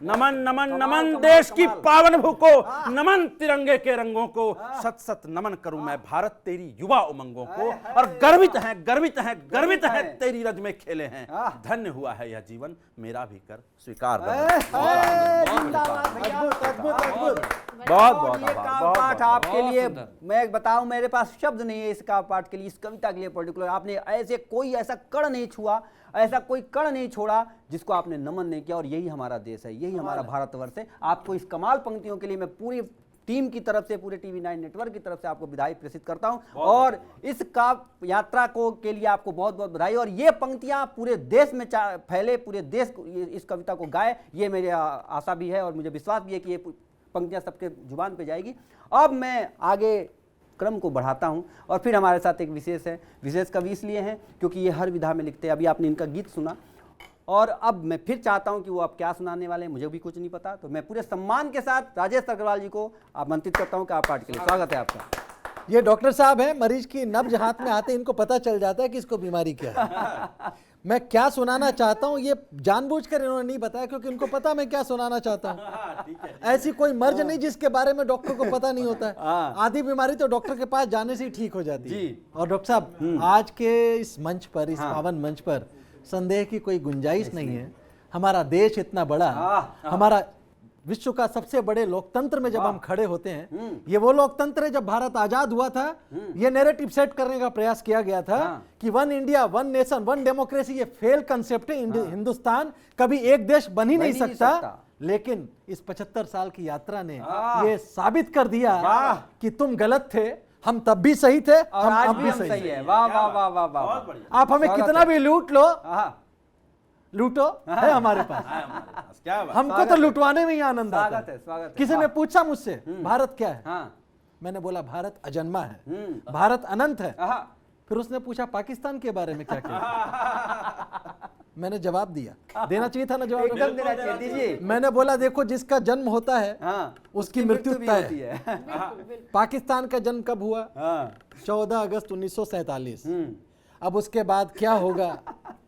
नमन नमन नमन देश की पावन भू को, नमन तिरंगे के रंगों को, सत सत नमन करूं मैं भारत तेरी युवा उमंगों को, और गर्वित हैं गर्वित हैं गर्वित हैं तेरी रज में खेले हैं, धन्य हुआ है यह जीवन मेरा भी कर स्वीकार। बहुत बहुत ये काव्य पाठ आपके लिए, मैं बताऊं मेरे पास शब्द नहीं है इस काव्य पाठ के लिए, इस कविता के लिए पर्टिकुलर। आपने ऐसे कोई ऐसा कण नहीं छुआ, ऐसा कोई कण नहीं छोड़ा जिसको आपने नमन नहीं किया, और यही हमारा देश है, यही हमारा भारतवर्ष है। आपको इस कमाल पंक्तियों के लिए मैं पूरी टीम की तरफ से, पूरे टीवी 9 नेटवर्क की तरफ से आपको बधाई प्रेषित करता हूं, और इस काव्य यात्रा को के लिए आपको बहुत बहुत बधाई। और ये पंक्तियां पूरे देश में फैले, पूरे देश इस कविता को गाए, ये मेरी आशा भी है, और मुझे विश्वास भी है कि ये पंक्तियां सबके जुबान पे जाएगी। अब मैं आगे क्रम को बढ़ाता हूं, और फिर हमारे साथ एक विशेष कवि इसलिए हैं क्योंकि ये हर विधा में लिखते हैं। अभी आपने इनका गीत सुना, और अब मैं फिर चाहता हूं कि वो अब क्या सुनाने वाले हैं, मुझे भी कुछ नहीं पता। तो मैं पूरे सम्मान के साथ राजेश अग्रवाल जी को आमंत्रित करता हूं कि आप पाठ के लिए स्वागत है आपका। ये डॉक्टर साहब हैं, मरीज की नब्ज हाथ में आते इनको पता चल जाता है कि इसको बीमारी क्या है। मैं क्या सुनाना चाहता हूँ ये जानबूझकर इन्होंने नहीं बताया, क्योंकि इनको पता मैं क्या सुनाना चाहता हूँ। ऐसी कोई मर्ज नहीं जिसके बारे में डॉक्टर को पता नहीं होता है। आधी बीमारी तो डॉक्टर के पास जाने से ही ठीक हो जाती है। और डॉक्टर साहब, आज के इस मंच पर, इस पावन मंच पर संदेह की कोई गुंजाइश नहीं है। हमारा देश इतना बड़ा, हमारा विश्व का सबसे बड़े लोकतंत्र में जब हम खड़े होते हैं, ये वो लोकतंत्र है जब भारत आजाद हुआ था, ये नैरेटिव सेट करने का प्रयास किया गया था कि one India, one nation, one democracy, ये फेल कंसेप्ट है। हिंदुस्तान कभी एक देश बन ही नहीं सकता। लेकिन इस 75 साल की यात्रा ने ये साबित कर दिया कि तुम गलत थे, हम तब भी सही थे, हम अब भी सही है। वाह वाह वाह वाह वाह। आप हमें कितना भी लूट लो, लूटो है हमारे पास, हमको तो लुटवाने में ही आनंद आता है। किसी ने पूछा मुझसे भारत क्या है, मैंने बोला भारत अजन्मा है, भारत अनंत है। फिर उसने पूछा पाकिस्तान के बारे में क्या कहते, मैंने जवाब दिया, देना चाहिए था ना जवाब, देना चाहिए, दीजिए। मैंने बोला देखो जिसका जन्म होता है उसकी मृत्यु तय है। पाकिस्तान का जन्म कब हुआ? 14 अगस्त 1947। अब उसके बाद क्या होगा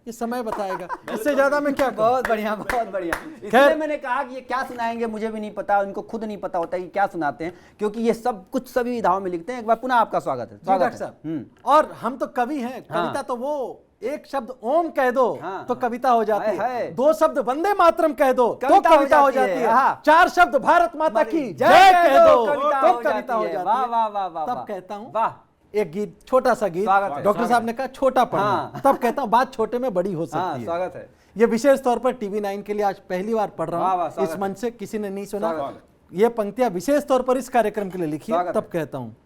ये समय बताएगा, इससे ज्यादा मैं क्या कहूं। बहुत बढ़िया बहुत बढ़िया। इसलिए मैंने कहा कि ये क्या सुनाएंगे मुझे भी नहीं पता, उनको खुद नहीं पता होता कि क्या सुनाते हैं, क्योंकि ये सब कुछ सभी विधाओं में लिखते हैं। एक बार पुनः आपका स्वागत है। डॉक्टर साहब, और हम तो कवि हैं, कविता तो वो एक शब्द ओम कह दो तो कविता हो जाती है, 2 शब्द वंदे मातरम कह दो तो कविता हो जाती है, 4 शब्द भारत माता की जय कह दो तो कविता हो जाती है। वाह वाह वाह वाह। तब कहता हूँ वाह, एक गीत, छोटा सा गीत, डॉक्टर साहब ने कहा छोटा पढ़ना, तब कहता हूँ बात छोटे में बड़ी हो सकती है। स्वागत है। ये विशेष तौर पर टीवी 9 के लिए आज पहली बार पढ़ रहा हूँ, इस मंच से किसी ने नहीं सुना। ये पंक्तियां विशेष तौर पर इस कार्यक्रम के लिए लिखी है। तब कहता हूँ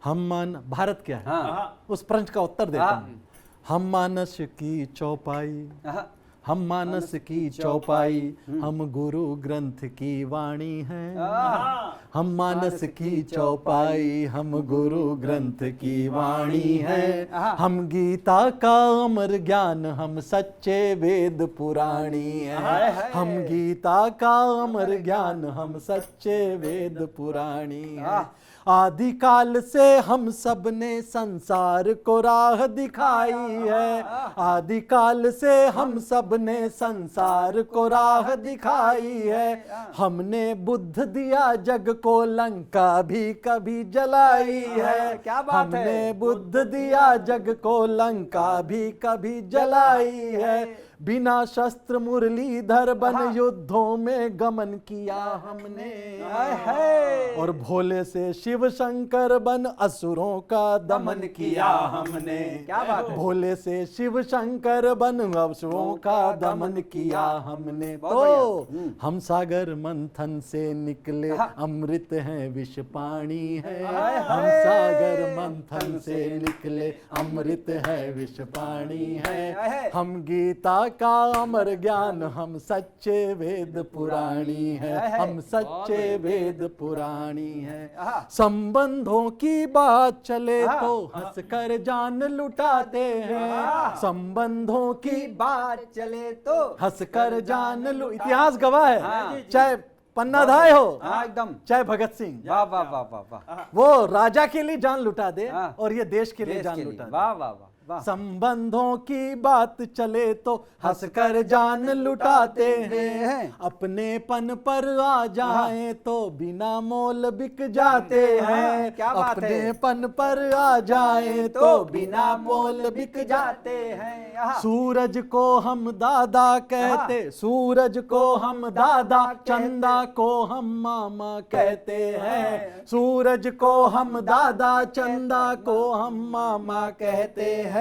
हम मान, भारत क्या है, उस प्रश्न का उत्तर देता हूँ। हम मानस की चौपाई, हम मानस की चौपाई, हम गुरु ग्रंथ की वाणी हैं। हम मानस की चौपाई, हम गुरु ग्रंथ की वाणी हैं। हम गीता का अमर ज्ञान, हम सच्चे वेद पुराणी हैं। हम गीता का अमर ज्ञान, हम सच्चे वेद पुराणी हैं। आदि काल से हम सब ने संसार को राह दिखाई है। आदि काल से हम सब ने संसार को राह दिखाई है। हमने बुद्ध दिया जग को, लंका भी कभी जलाई है। क्या बात है। हमने बुद्ध दिया जग को, लंका भी कभी जलाई है। बिना शस्त्र मुरलीधर बन युद्धों में गमन किया हमने। और भोले से शिव शंकर बन असुरों का दमन किया हमने। क्या बात है। भोले से शिव शंकर बन असुरों का दमन किया हमने। तो हम सागर मंथन से निकले, अमृत है विष पानी है। हम सागर मंथन से निकले, अमृत है विष पानी है। हम गीता का अमर ज्ञान, हम सच्चे वेद पुराणी है। हम सच्चे वेद पुराणी है। संबंधों की बात चले तो हंसकर जान लुटाते हैं। संबंधों की बात चले तो हंसकर जान इतिहास गवाह है। चाहे पन्ना धाय हो, एकदम, चाहे भगत सिंह, वाह वाह वाह वाह वाह, वो राजा के लिए जान लुटा दे और ये देश के लिए जान लुटा दे। वाह वाह वाह। संबंधों की बात चले तो हंसकर जान लुटाते हैं। अपनेपन पर आ जाए तो बिना मोल बिक जाते हैं। क्या बात है। अपनेपन पर आ जाए तो बिना मोल बिक जाते हैं। सूरज को हम दादा कहते, सूरज को हम दादा, चंदा को हम मामा कहते हैं। सूरज को हम दादा, चंदा को हम मामा कहते हैं।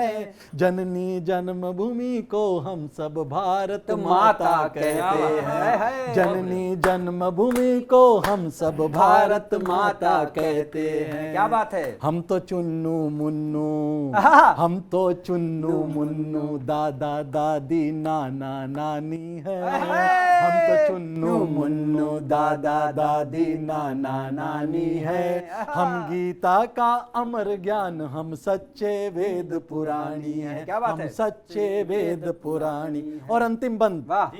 जननी जन्मभूमि को हम सब भारत माता कहते हैं। जननी जन्मभूमि को हम सब भारत माता कहते हैं। क्या बात है। हम तो चुन्नू मुन्नू, हम तो चुन्नू मुन्नू, दादा दादी नाना नानी है। हम तो चुन्नू मुन्नू, दादा दादी नाना नानी है। हम गीता का अमर ज्ञान, हम सच्चे वेद पुराणी है। क्या बात हम है। सच्चे वेद पुराणी। और अंतिम बंद, वाह,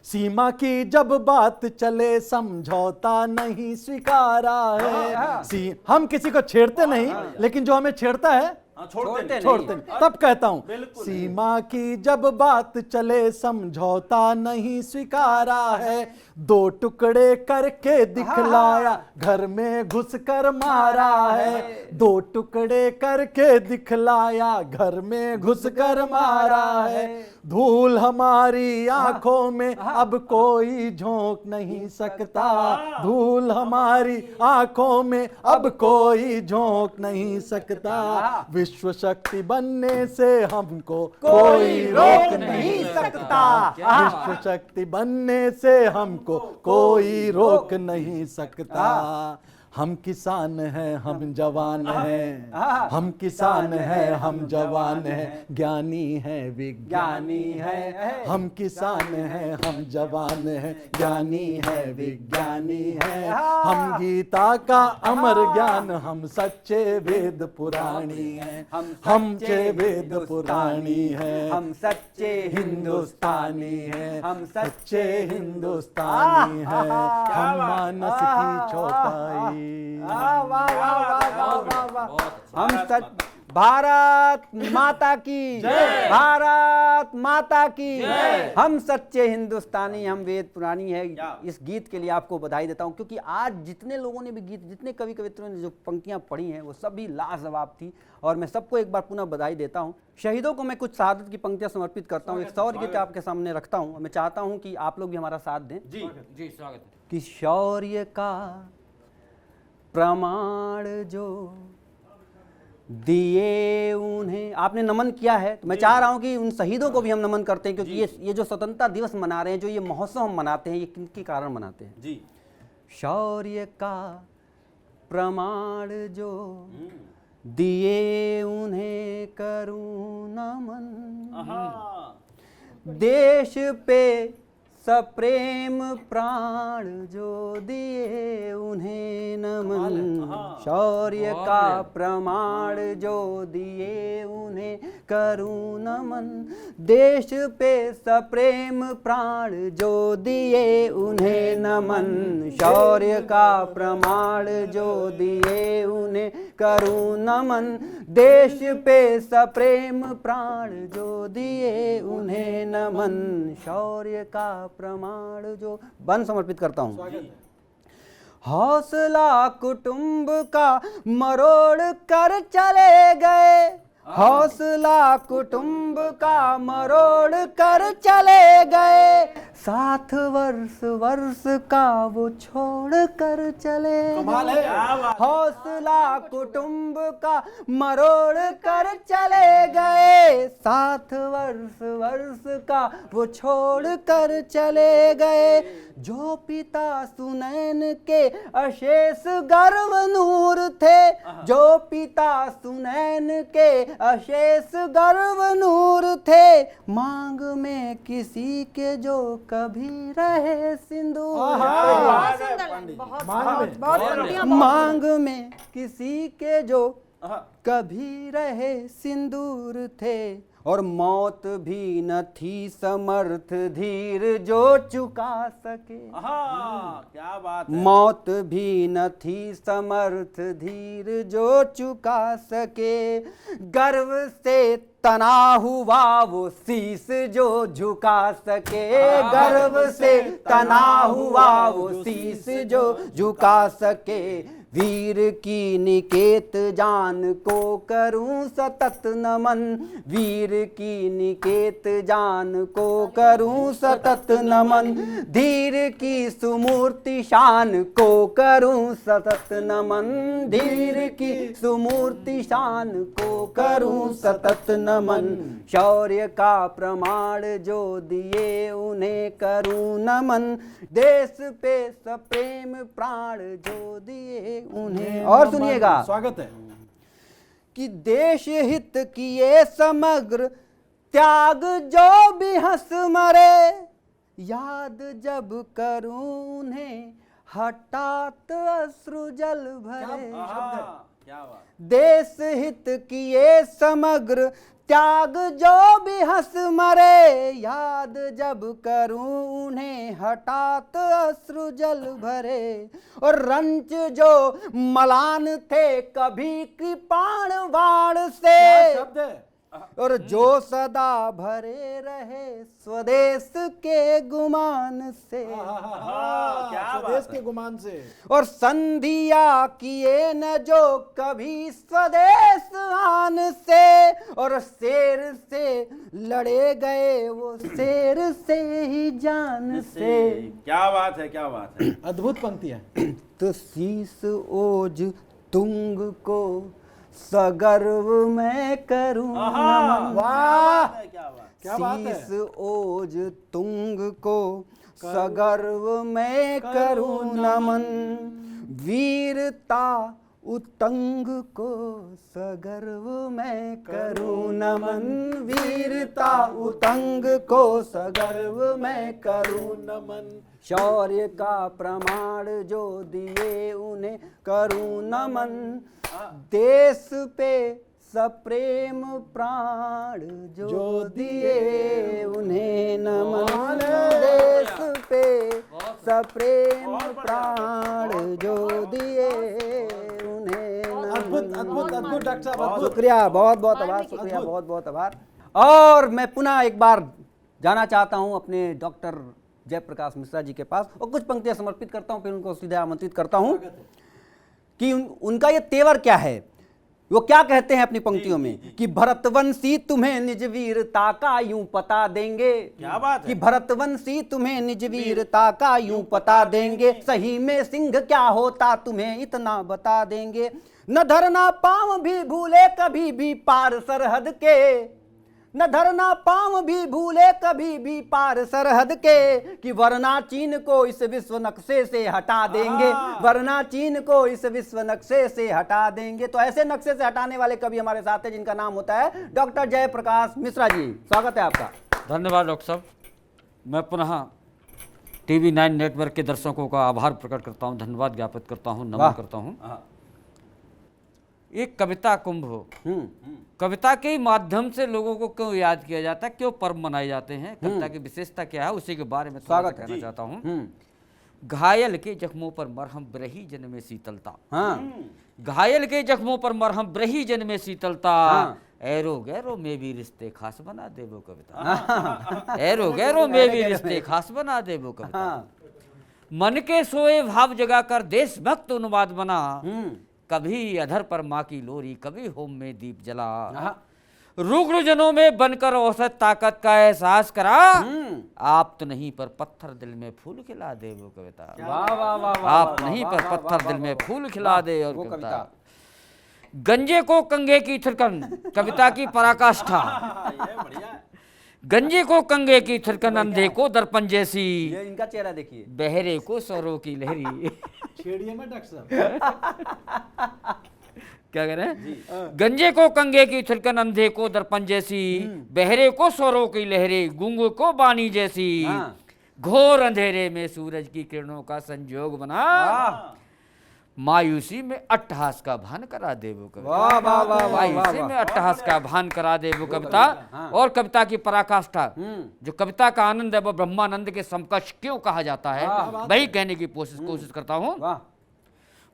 सीमा की जब बात चले समझौता नहीं स्वीकारा है। हम किसी को छेड़ते नहीं, लेकिन जो हमें छेड़ता है छोड़ते छोड़ते नहीं। तब कहता हूं, बिल्कुल सीमा की जब बात चले समझौता नहीं स्वीकारा है। दो टुकड़े करके दिखलाया, घर में घुसकर मारा है। दो टुकड़े करके दिखलाया, घर में घुसकर मारा है। धूल हमारी आंखों में अब कोई झोंक नहीं सकता। धूल हमारी आंखों में अब कोई झोंक नहीं सकता। विश्व शक्ति बनने से हमको कोई रोक नहीं सकता। विश्व शक्ति बनने से हमको कोई रोक नहीं सकता। हम किसान हैं, हम जवान हैं। हम किसान हैं, हम जवान हैं। ज्ञानी है, विज्ञानी है। हम किसान हैं, हम जवान हैं। ज्ञानी है, विज्ञानी है। हम गीता का अमर ज्ञान, हम सच्चे वेद पुराणी हैं। हम सच्चे वेद पुराणी हैं। हम सच्चे हिंदुस्तानी हैं। हम सच्चे हिंदुस्तानी हैं। हम मानस की चौपाई। वाह वाह वाह वाह वाह वाह वाह। हम सच भारत माता की जय। भारत माता की जय। हम सच्चे हिंदुस्तानी, हम वेद पुरानी है। इस गीत के लिए आपको बधाई देता हूं, क्योंकि आज जितने लोगों ने भी गीत, जितने कवि कवित्रों ने जो पंक्तियां पढ़ी हैं, वो सभी लाजवाब थी। और मैं सबको एक बार पुनः बधाई देता हूं। शहीदों को मैं कुछ शहादत की पंक्तियां समर्पित करता हूं। एक शौर्य गीत आपके सामने रखता हूं। मैं चाहता हूं कि आप लोग भी हमारा साथ दें। जी जी, स्वागत है। कि शौर्य का प्रमाण जो दिए उन्हें, आपने नमन किया है, तो मैं चाह रहा हूं कि उन शहीदों को भी हम नमन करते हैं, क्योंकि ये जो स्वतंत्रता दिवस मना रहे हैं, जो ये महोत्सव हम मनाते हैं, ये किनके कारण मनाते हैं। जी। शौर्य का प्रमाण जो दिए उन्हें करूं नमन। देश पे सप्रेम प्राण जो दिए उन्हें नमन, शौर्य का प्रमाण जो दिए उन्हें करूं नमन, देश पे सप्रेम प्राण जो दिए उन्हें नमन, शौर्य का प्रमाण जो दिए उन्हें करूं नमन, देश पे सप्रेम प्राण जो दिए उन्हें नमन, शौर्य का प्रमाण जो बन समर्पित करता हूं। हौसला कुटुंब का मरोड़ कर चले गए, हौसला कुटुंब का मरोड़ कर चले गए, 7 वर्ष का वो छोड़ कर चले गए, हौसला कुटुंब का मरोड़ कर चले गए, 7 वर्ष का वो छोड़ कर चले गए, जो पिता सुनैन के अशेष गर्व नूर थे, जो पिता सुनैन के अशेष गर्व नूर थे, मांग में किसी के जो कभी रहे सिंदूर, मांग में किसी के जो कभी रहे सिंदूर थे, और मौत भी न थी समर्थ धीर जो चुका सके, क्या बात है। मौत भी न थी समर्थ धीर जो चुका सके, गर्व से तना हुआ वो शीस जो झुका सके, गर्व से तना हुआ वो शीस जो झुका सके, वीर की निकेत जान को करूं सतत नमन, वीर की निकेत जान को करूं सतत नमन, धीर की सुमूर्ति शान को करूं सतत नमन, धीर की सुमूर्ति शान को करूं सतत नमन, शौर्य का प्रमाण जो दिए उन्हें करूं नमन, देश पे सप्रेम प्राण जो दिए उन्हें। और सुनिएगा, स्वागत है कि देश हित किए समग्र त्याग जो भी हंस मरे, याद जब करूं उन्हें हठात अश्रु जल भरे, क्या बात। देश हित किए समग्र त्याग जो भी हंस मरे, याद जब करूं उन्हें हठात अश्रु जल भरे, और रंच जो मलान थे कभी कृपाण बाण से, शब्द है और जो सदा भरे रहे स्वदेश के गुमान से, स्वदेश के गुमान से, और संधिया किए न जो कभी स्वदेश आन से, और शेर से लड़े गए वो शेर से ही जान से। क्या बात है, क्या बात है। अद्भुत पंक्ति है। तो शीस ओज तुंग को सगर्व मैं करूं नमन, वाह क्या बात। शीस ओज तुंग को सगर्व मैं करूं नमन, वीरता उतंग को सगर्व मैं करूं नमन, वीरता उतंग को सगर्व मैं करूं नमन, शौर्य का प्रमाण जो दिए उन्हें करूं नमन, देश पे सप्रेम प्राण जो दिए उन्हें नमन, देश पे सप्रेम प्राण जो दिए उन्हें अद्भुत अद्भुत अद्भुत डॉक्टर साहब, अद्भुत। शुक्रिया, बहुत बहुत आभार, शुक्रिया, बहुत बहुत आभार। और मैं पुनः एक बार जाना चाहता हूं अपने डॉक्टर जयप्रकाश मिश्रा जी के पास और कुछ पंक्तियां समर्पित करता हूं, फिर उनको सीधा आमंत्रित करता हूं कि उनका ये तेवर क्या है। वो क्या कहते हैं अपनी पंक्तियों में कि भरतवंशी तुम्हें निज वीरता का यूं पता देंगे, क्या बात है। कि भरतवंशी तुम्हें निज वीरता का यूं पता देंगे, सही में सिंह क्या होता तुम्हें इतना बता देंगे, न धरना पांव भी भूले कभी भी पार सरहद के, न धरना पांव भी भूले कभी भी पार सरहद के, कि वरना चीन को इस विश्व नक्शे से हटा देंगे, वरना चीन को इस विश्व नक्शे से हटा देंगे। तो ऐसे नक्शे से हटाने वाले कवि हमारे साथ हैं जिनका नाम होता है डॉक्टर जयप्रकाश मिश्रा जी। स्वागत है आपका। धन्यवाद डॉक्टर साहब। मैं पुनः टीवी 9 नेटवर्क के दर्शकों का आभार प्रकट करता हूँ, धन्यवाद ज्ञापित करता हूँ, नमन करता हूँ। एक कविता कुंभ हो, कविता के माध्यम से लोगों को क्यों याद किया जाता है, क्यों पर्व मनाए जाते हैं, कविता की विशेषता क्या है, उसी के बारे में थोड़ा सा कहना चाहता हूँ। घायल के जख्मों पर मरहम ब्रही जन में शीतलता, घायल के जख्मों पर मरहम ब्रही जन में शीतलता, एरो गैरो में भी रिश्ते खास बना दे वो कविता, एरो गैरो में भी रिश्ते खास बना दे वो कविता। मन के सोए भाव जगाकर देशभक्त उन्माद बना, कभी अधर पर माँ की लोरी, कभी होम में दीप जला, रुग्ण जनों में बनकर औसत ताकत का एहसास करा, आप तो नहीं पर पत्थर दिल में फूल खिला दे वो कविता, आप नहीं पर पत्थर दिल में फूल खिला दे और कविता। गंजे को कंगे की थिरकन, कविता की पराकाष्ठा, गंजे को कंगे की थिरकन, अंधे को दर्पण जैसी, ये इनका चेहरा देखिए, बहरे को स्वरों की लहरी। छेड़िए में डॉक्टर साहब। क्या कह रहे हैं? गंजे को कंगे की थिरकन, अंधे को दर्पण जैसी, बहरे को स्वरों की लहरी, गूंगे को बानी जैसी, घोर अंधेरे में सूरज की किरणों का संजोग बना, मायूसी में अट्टहास का भान करा दे वो कविता, मायूसी में अट्टहास का भान करा दे वो कविता। और कविता की पराकाष्ठा, जो कविता का आनंद है वो ब्रह्मानंद के समकक्ष क्यों कहा जाता है, वही कहने की कोशिश करता हूँ।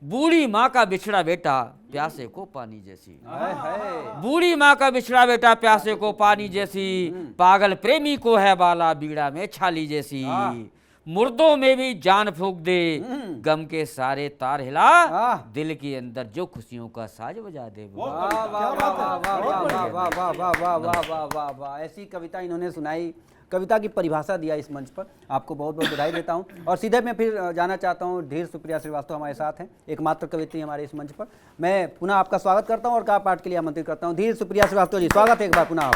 बूढ़ी माँ का बिछड़ा बेटा प्यासे को पानी जैसी, बूढ़ी माँ का बिछड़ा बेटा प्यासे को पानी जैसी, पागल प्रेमी को है बाला बीड़ा में छाली जैसी, मुर्दों में भी जान फूंक दे, गम के सारे तार हिला, दिल के अंदर जो खुशियों का साज बजा दे वो। वाह, ऐसी कविता इन्होंने सुनाई, कविता की परिभाषा दिया इस मंच पर, आपको बहुत बहुत बधाई देता हूं। और सीधे मैं फिर जाना चाहता हूं, धीर सुप्रिया श्रीवास्तव हमारे साथ हैं, एकमात्र कवित्री हमारे इस मंच पर। मैं पुनः आपका स्वागत करता हूं और का पाठ के लिए आमंत्रित करता हूं। धीर सुप्रिया श्रीवास्तव जी, स्वागत है एक बार पुनः आप।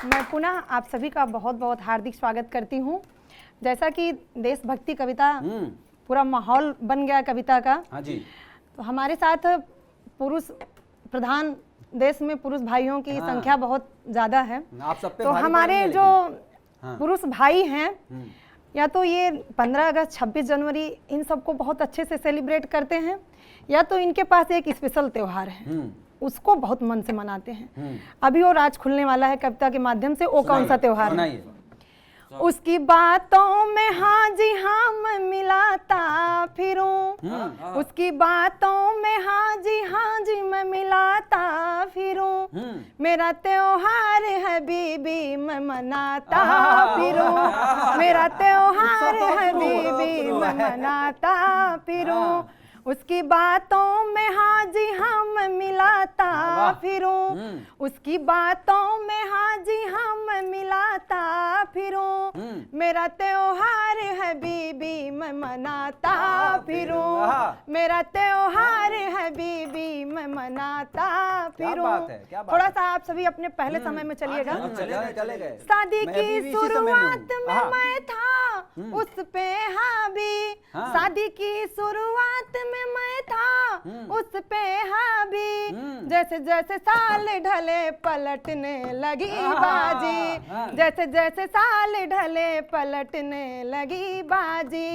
मैं पुनः आप सभी का बहुत बहुत हार्दिक स्वागत करती हूँ। जैसा कि देशभक्ति कविता पूरा माहौल बन गया कविता का, हाँ जी, तो हमारे साथ पुरुष प्रधान देश में पुरुष भाइयों की संख्या बहुत ज्यादा है। आप सब पे तो भारी हमारे पड़ेंगे जो पुरुष भाई हैं, या तो ये 15 अगस्त 26 जनवरी इन सबको बहुत अच्छे से सेलिब्रेट करते हैं, या तो इनके पास एक स्पेशल त्योहार है उसको बहुत मन से मनाते हैं। अभी वो राज खुलने वाला है कविता के माध्यम से, वो कौन सा त्योहार है? उसकी बातों में हाँ जी हाँ मैं मिलाता फिरूं, उसकी बातों में हाँ जी मैं मिलाता फिरूं, मेरा त्योहार है बीबी मैं मनाता फिरूं, मेरा त्योहार है बीबी मैं मनाता फिरूं, उसकी बातों में हाँ जी हाँ मैं मिलाता फिरूं, उसकी बातों में हाँ जी हाँ मैं मिलाता फिरूं, मेरा त्योहार है बीबी मैं मनाता फिरूं, मेरा त्योहार है बीबी मैं मनाता फिरूं। थोड़ा सा आप सभी अपने पहले समय में चलिएगा। शादी की शुरुआत में मैं था उस पे हावी, शादी की शुरुआत में मैं था उस पे हावी, जैसे जैसे साल ढले पलटने लगी बाजी, जैसे जैसे साल ढले पलटने लगी बाजी,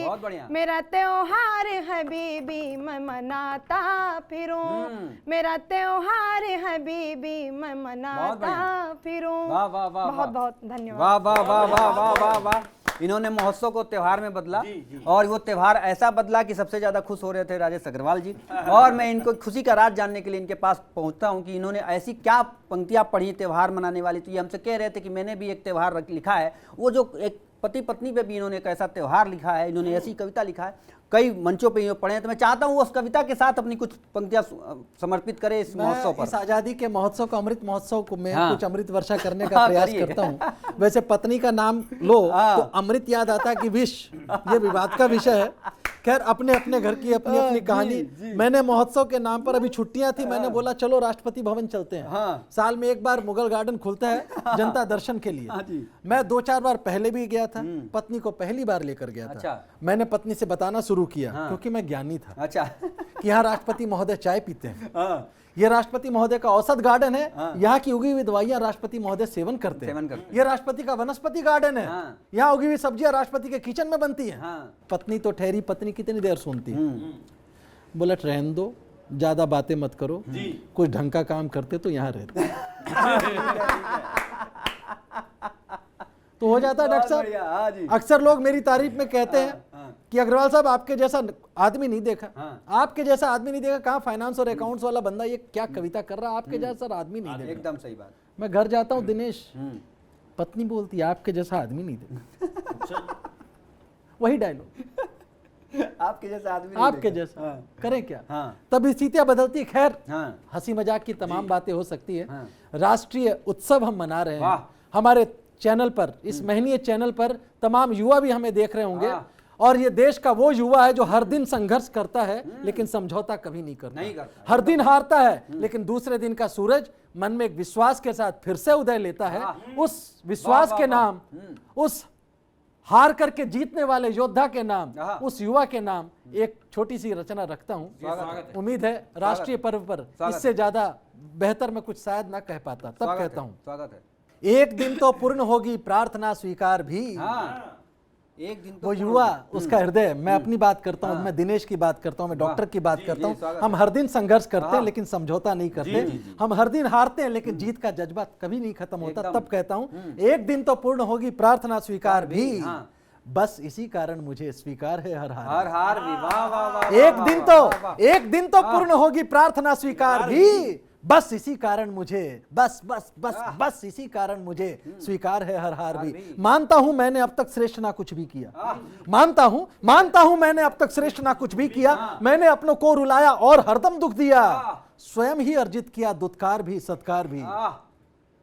मेरा त्योहार है बीबी मैं मनाता फिरूं, मेरा त्योहार है बीबी मैं मनाता फिरूं। बहुत बहुत धन्यवाद। वाह वाह वाह वाह वाह वाह वाह। इन्होंने महोत्सव को त्योहार में बदला, और वो त्योहार ऐसा बदला कि सबसे ज्यादा खुश हो रहे थे राजेश अग्रवाल जी। और मैं इनको खुशी का राज जानने के लिए इनके पास पहुंचता हूं कि इन्होंने ऐसी क्या पंक्तियां पढ़ी त्योहार मनाने वाली। तो ये हमसे कह रहे थे कि मैंने भी एक त्योहार लिखा है, वो जो एक पति पत्नी पे भी इन्होंने एक ऐसा त्योहार लिखा है, इन्होंने ऐसी कविता लिखा है, कई मंचों पे ये पढ़े हैं। तो मैं चाहता हूँ उस कविता के साथ अपनी कुछ पंक्तियां समर्पित करें इस महोत्सव पर। इस आजादी के महोत्सव को, अमृत महोत्सव को मैं कुछ अमृत वर्षा करने का प्रयास करता हूँ। वैसे पत्नी का नाम लो तो अमृत याद आता है कि विष, ये विवाद का विषय है। खैर, अपने अपने घर की अपनी अपनी कहानी। मैंने महोत्सव के नाम पर, अभी छुट्टियां थी, मैंने बोला चलो राष्ट्रपति भवन चलते हैं। साल में एक बार मुगल गार्डन खुलता है जनता दर्शन के लिए। मैं 2-4 बार पहले भी गया था, पत्नी को पहली बार लेकर गया था। मैंने पत्नी से बताना शुरू किया, क्योंकि मैं ज्ञानी था, कि यहाँ राष्ट्रपति महोदय चाय पीते हैं, ये राष्ट्रपति महोदय का औसत गार्डन है, यहाँ की उगी हुई दवाइयाँ राष्ट्रपति महोदय सेवन करते हैं। ये राष्ट्रपति का वनस्पति गार्डन है, यहाँ उगी हुई सब्जियां राष्ट्रपति के किचन में बनती हैं। पत्नी तो ठहरी, पत्नी कितनी देर सुनती है, बोला रहने दो, ज्यादा बातें मत करो, कुछ ढंग का काम करते तो यहाँ रहते। तो हो जाता है डॉक्टर साहब। अक्सर लोग मेरी तारीफ में कहते हैं कि अग्रवाल साहब आपके जैसा आदमी नहीं देखा, आपके जैसा आदमी नहीं देखा, कहाँ फाइनेंस और अकाउंट्स वाला बंदा ये क्या कविता कर रहा है, आपके जैसा आदमी नहीं देखा। एकदम सही बात। मैं घर जाता हूँ दिनेश, पत्नी बोलती है आपके जैसा आदमी नहीं देखा। वही डायलॉग, आपके जैसा आदमी आपके जैसा करें क्या। तब स्थितियां बदलती। खैर हंसी मजाक की तमाम बातें हो सकती है। राष्ट्रीय उत्सव हम मना रहे हैं हमारे चैनल पर, इस महीने चैनल पर तमाम युवा भी हमें देख रहे होंगे, और ये देश का वो युवा है जो हर दिन संघर्ष करता है लेकिन समझौता कभी नहीं करता, हर दिन हारता है लेकिन दूसरे दिन का सूरज मन में एक विश्वास के साथ फिर से उदय लेता है। उस विश्वास के नाम, उस हार करके जीतने वाले योद्धा के नाम, उस युवा के नाम एक छोटी सी रचना रखता हूं। उम्मीद है राष्ट्रीय पर्व पर इससे ज्यादा बेहतर मैं कुछ शायद ना कह पाता, तब कहता हूं। स्वागत है। एक दिन तो पूर्ण होगी प्रार्थना स्वीकार भी। एक दिन तो वो युवा, उसका हृदय, मैं अपनी बात करता हूँ, मैं दिनेश की बात करता हूँ, मैं डॉक्टर की बात करता हूँ। हम हर दिन संघर्ष करते हैं लेकिन समझौता नहीं करते, हम हर दिन हारते हैं लेकिन जीत का जज्बा कभी नहीं खत्म होता। तब कहता हूँ एक दिन तो पूर्ण होगी प्रार्थना स्वीकार भी, बस इसी कारण मुझे स्वीकार है हर हार। हर हार भी। वाह वाह वाह। एक दिन तो पूर्ण होगी प्रार्थना स्वीकार भी, बस इसी कारण मुझे, बस इसी कारण मुझे स्वीकार है हर हार भी। मानता हूं मैंने अब तक श्रेष्ठ ना कुछ भी किया, मानता हूं मैंने अब तक श्रेष्ठ ना कुछ भी किया, मैंने अपनों को रुलाया और हरदम दुख दिया, स्वयं ही अर्जित किया दुत्कार भी सत्कार भी।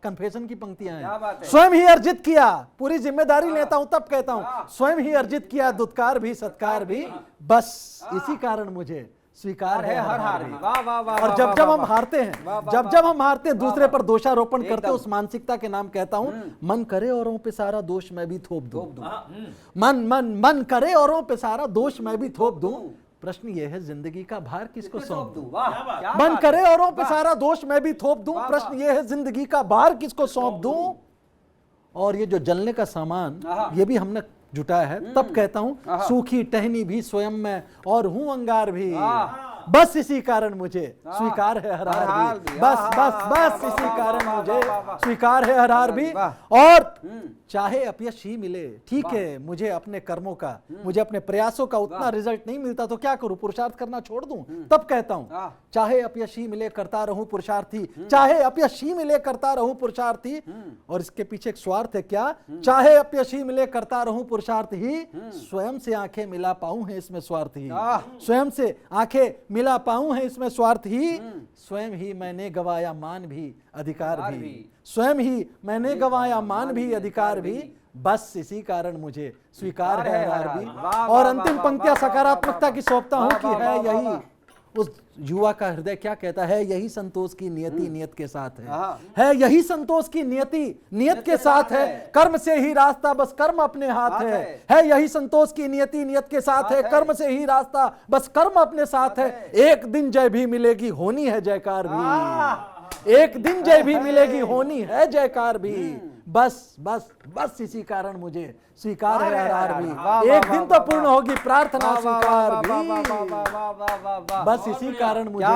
कन्फेशन की पंक्तियां हैं, स्वयं ही अर्जित किया, पूरी जिम्मेदारी लेता हूं तब कहता हूं, स्वयं ही अर्जित किया दुत्कार भी सत्कार भी, बस इसी कारण मुझे स्वीकार है हर हार भी। वाह वाह वाह। और जब जब हम हारते हैं, जब हम हारते हैं, दूसरे पर दोषारोपण करते हैं, उस मानसिकता के नाम कहता हूं मन करे औरों पे सारा दोष मैं भी थोप दूं। मन करे औरों पे सारा दोष मैं भी थोप दूं, प्रश्न यह है जिंदगी का भार किसको सौंप दूं। मन करे औरों पे सारा दोष मैं भी थोप दूं, प्रश्न यह है जिंदगी का भार किसको सौंप दूं। और ये जो जलने का सामान ये भी हमने जुटाया है, तब कहता हूं सूखी टहनी भी स्वयं में और हूं अंगार भी, बस इसी कारण मुझे स्वीकार है हर हार भी। बस इसी कारण मुझे स्वीकार है हर हार भी। और चाहे अपयश ही मिले, ठीक है, मुझे अपने कर्मों का, मुझे अपने प्रयासों का उतना रिजल्ट नहीं मिलता तो क्या करूं, पुरुषार्थ करना छोड़ दूं। तब कहता हूं चाहे अपयश ही मिले करता रहूं पुरुषार्थी, चाहे अपयश ही मिले करता रहूं पुरुषार्थी। और इसके पीछे एक स्वार्थ है क्या, चाहे अपयश ही मिले करता रहूं पुरुषार्थ ही, स्वयं से आंखें मिला पाऊं है इसमें स्वार्थ ही, स्वयं से आंखें मिला पाऊं है इसमें स्वार्थ ही, स्वयं ही मैंने गवाया मान भी अधिकार भी, स्वयं ही मैंने गवाया मान भी अधिकार भी, बस इसी कारण मुझे स्वीकार है हर हार भी। और अंतिम पंक्तियां सकारात्मकता की सौंपता हूं कि है यही उस युवा का हृदय क्या कहता है, यही संतोष की नियति नियत के साथ है यही संतोष की नियति नियत के साथ है, कर्म से ही रास्ता बस कर्म अपने हाथ है यही संतोष की नियति नियत के साथ है, कर्म से ही रास्ता बस कर्म अपने साथ है। एक दिन जय भी मिलेगी होनी है जयकार भी, एक दिन जय भी मिलेगी होनी है जयकार भी, बस इसी कारण मुझे स्वीकार है हर हार भी। एक दिन तो पूर्ण होगी प्रार्थना स्वीकार भी, बस इसी कारण मुझे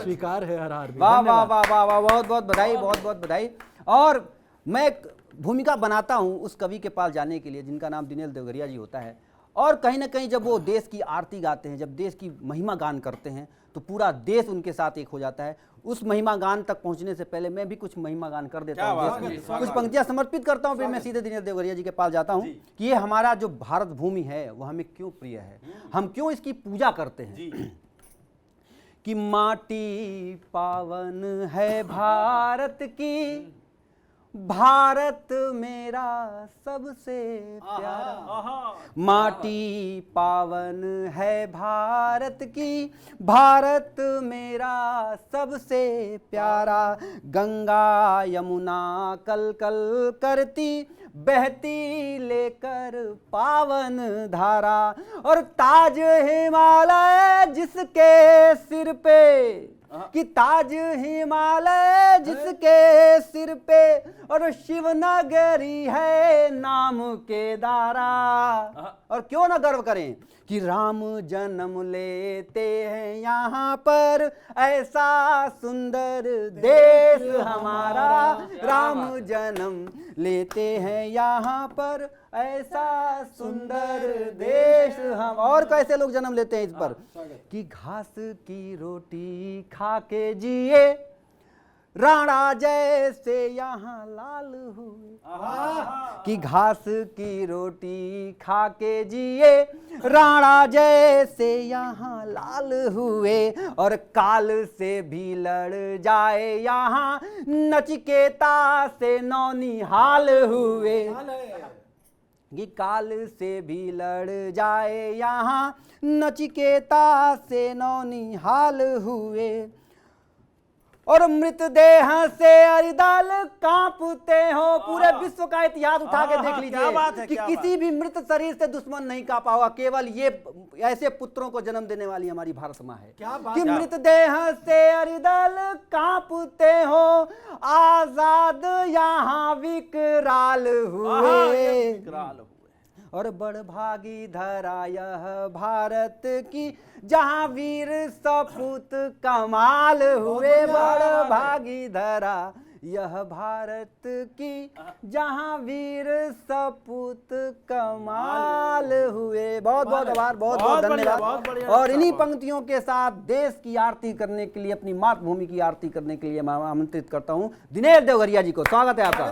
स्वीकार है हर हार भी। वाह वाह वाह वाह वाह, बहुत बहुत बधाई, बहुत बहुत बधाई। और मैं एक भूमिका बनाता हूं उस कवि के पास जाने के लिए जिनका नाम दिनेश देवगरिया जी होता है, और कहीं ना कहीं जब वो देश की आरती गाते हैं, जब देश की महिमा गान करते हैं तो पूरा देश उनके साथ एक हो जाता है। उस महिमा गान तक पहुंचने से पहले मैं भी कुछ महिमा गान कर देता हूं, कुछ पंक्तियां समर्पित करता हूं, फिर मैं सीधे दिनेश देवगरिया जी के पास जाता हूं कि ये हमारा जो भारत भूमि है वो हमें क्यों प्रिय है, हम क्यों इसकी पूजा करते हैं। कि माटी पावन है भारत की, भारत मेरा सबसे प्यारा, माटी पावन है भारत की, भारत मेरा सबसे प्यारा, गंगा यमुना कल कल करती बहती लेकर पावन धारा, और ताज हिमालय जिसके सिर पे कि ताज हिमालय जिसके सिर पे और शिव नगरी है नाम केदारा। और क्यों ना गर्व करें कि राम जन्म लेते हैं यहाँ पर, ऐसा सुंदर देश हमारा। राम जन्म लेते हैं यहाँ पर, ऐसा सुंदर देश हम। और कैसे लोग जन्म लेते हैं इस पर कि घास की रोटी खा के जिए राणा जैसे यहाँ लाल हुए। कि घास की रोटी खा के जिए राणा जैसे यहाँ लाल हुए। और काल से भी लड़ जाए यहाँ नचिकेता से नौनिहाल हुए। कि काल से भी लड़ जाए यहाँ नचिकेता से नौनिहाल हुए। और मृतदेह से अरिदल कांपते हो। पूरे विश्व का इतिहास उठा के देख लीजिए कि किसी भी मृत शरीर से दुश्मन नहीं कांपा हुआ, केवल ये ऐसे पुत्रों को जन्म देने वाली हमारी भारत माँ है कि मृतदेह से अरिदल कांपते हो, आजाद यहाँ विकराल हुए। और बड़भागी धरा यह भारत की जहाँ वीर सपूत कमाल हुए। बड़भागी धरा यह भारत की जहाँ वीर सपूत कमाल हुए। बहुत बहुत आभार, बहुत बहुत धन्यवाद। और इन्हीं पंक्तियों के साथ देश की आरती करने के लिए, अपनी मातृभूमि की आरती करने के लिए मैं आमंत्रित करता हूँ दिनेश देवघरिया जी को। स्वागत है आपका।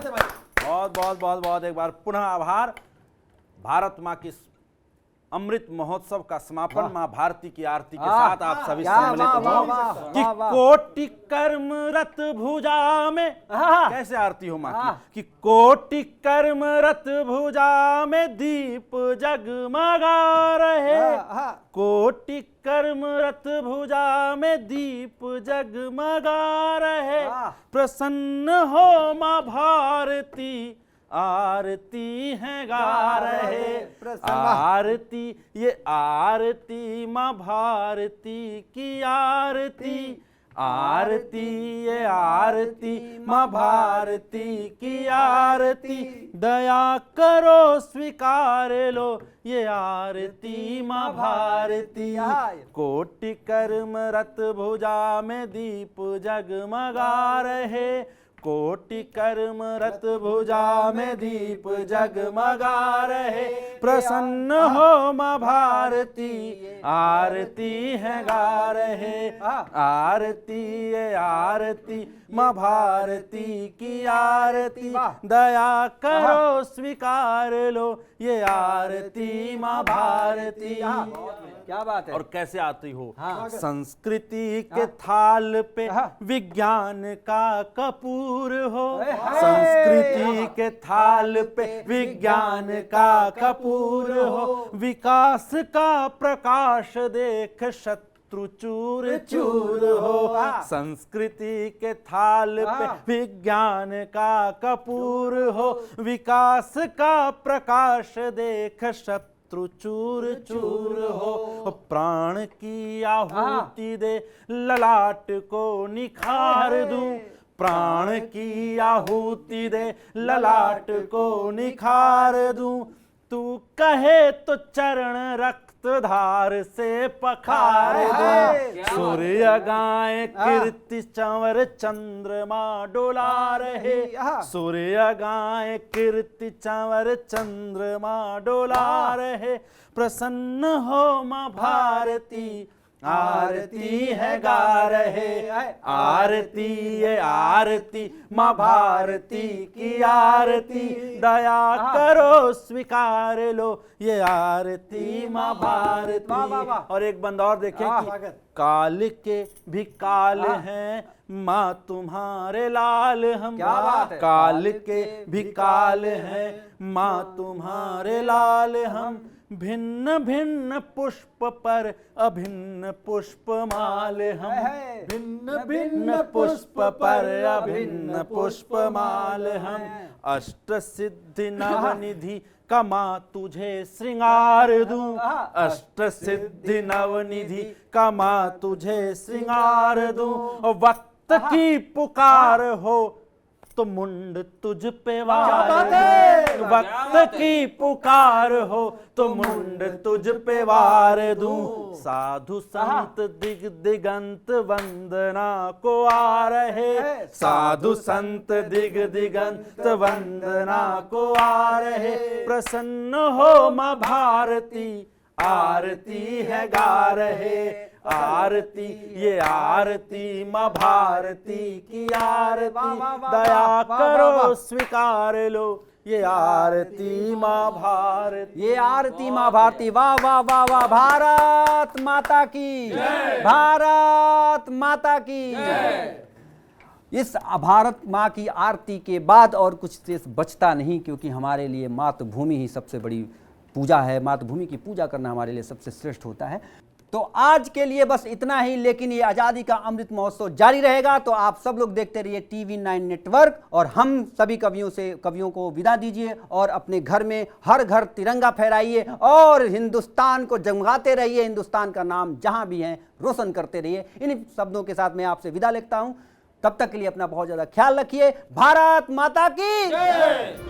बहुत बहुत बहुत बहुत एक बार पुनः आभार। भारत माँ की अमृत महोत्सव का समापन माँ भारती की आरती के साथ आप सभी सम्मिलित हो कि कोटि कर्म रत भुजा में, कैसे आरती हो माँ की, कि कोटि कर्म रत भुजा में दीप जगमगा रहे। कोटि कर्म रत भुजा में दीप जगमगा रहे। प्रसन्न हो माँ भारती आरती है गा रहे। आरती ये आरती माँ भारती की आरती। आरती ये आरती माँ भारती की आरती। दया करो स्वीकार लो ये आरती माँ भारती। कोटि कर्म रत भुजा में दीप जगमगा रहे। कोटि कर्म रत भुजा में दीप जगमगा रहे। प्रसन्न हो माँ भारती आरती है गा रहे। आरती ये आरती माँ भारती की आरती। दया करो स्वीकार लो ये आरती माँ भारती। क्या बात है। और कैसे आती हो। संस्कृति के थाल पे विज्ञान का कपूर हो। संस्कृति के थाल पे विज्ञान का कपूर हो। विकास का प्रकाश देख शत्रु चूर चूर हो। संस्कृति के थाल पे विज्ञान का कपूर हो। विकास का प्रकाश देख शत्रु चूर चूर हो। प्राण की आहुति दे ललाट को निखार दूं। प्राण की आहुति दे ललाट को निखार दूं। तू कहे तो चरण रक्त धार से पखार दे। सूर्य गाय कीर्ति चंवर चंद्रमा डोला रहे। सूर्य गाय कीर्ति चंवर चंद्रमा डोला रहे। प्रसन्न हो माँ भारती आरती है गा रहे। आरती ये आरती माँ भारती की आरती। दया करो स्वीकार लो ये आरती माँ भारती। और एक बंद और देखें कि काल के भी काल हैं माँ तुम्हारे लाल हम। काल के भी काल हैं माँ तुम्हारे लाल हम। भिन्न भिन्न पुष्प पर अभिन्न पुष्पमाल हम, भिन्न भिन्न पुष्प पर अभिन्न पुष्पमाल हम, अष्ट सिद्धि नवनिधि का माँ तुझे श्रृंगार दूं, अष्ट सिद्धि नवनिधि का माँ तुझे श्रृंगार दूं, वक्त की पुकार हो तो मुंड तुझ पे वार, वक्त की पुकार हो तो मुंड तुझ पे वार दूं, साधु संत दिग दिगंत वंदना को आ रहे, साधु संत दिग दिगंत वंदना को आ रहे, प्रसन्न हो मां भारती आरती है गा रहे, आरती ये आरती मां भारती की आरती, दया करो स्वीकार लो ये आरती मां भारती, ये आरती मां भारती। वाह वाह वाह वाह, भारत माता की, भारत माता की। इस भारत माँ की आरती के बाद और कुछ शेष बचता नहीं, क्योंकि हमारे लिए मातृभूमि ही सबसे बड़ी पूजा है। मातृभूमि की पूजा करना हमारे लिए सबसे श्रेष्ठ होता है। तो आज के लिए बस इतना ही, लेकिन ये आज़ादी का अमृत महोत्सव जारी रहेगा। तो आप सब लोग देखते रहिए TV9 नेटवर्क, और हम सभी कवियों को विदा दीजिए, और अपने घर में हर घर तिरंगा फहराइए और हिंदुस्तान को जगमगाते रहिए। हिंदुस्तान का नाम जहां भी है रोशन करते रहिए। इन शब्दों के साथ मैं आपसे विदा लेता हूं। तब तक के लिए अपना बहुत ज़्यादा ख्याल रखिए। भारत माता की जय।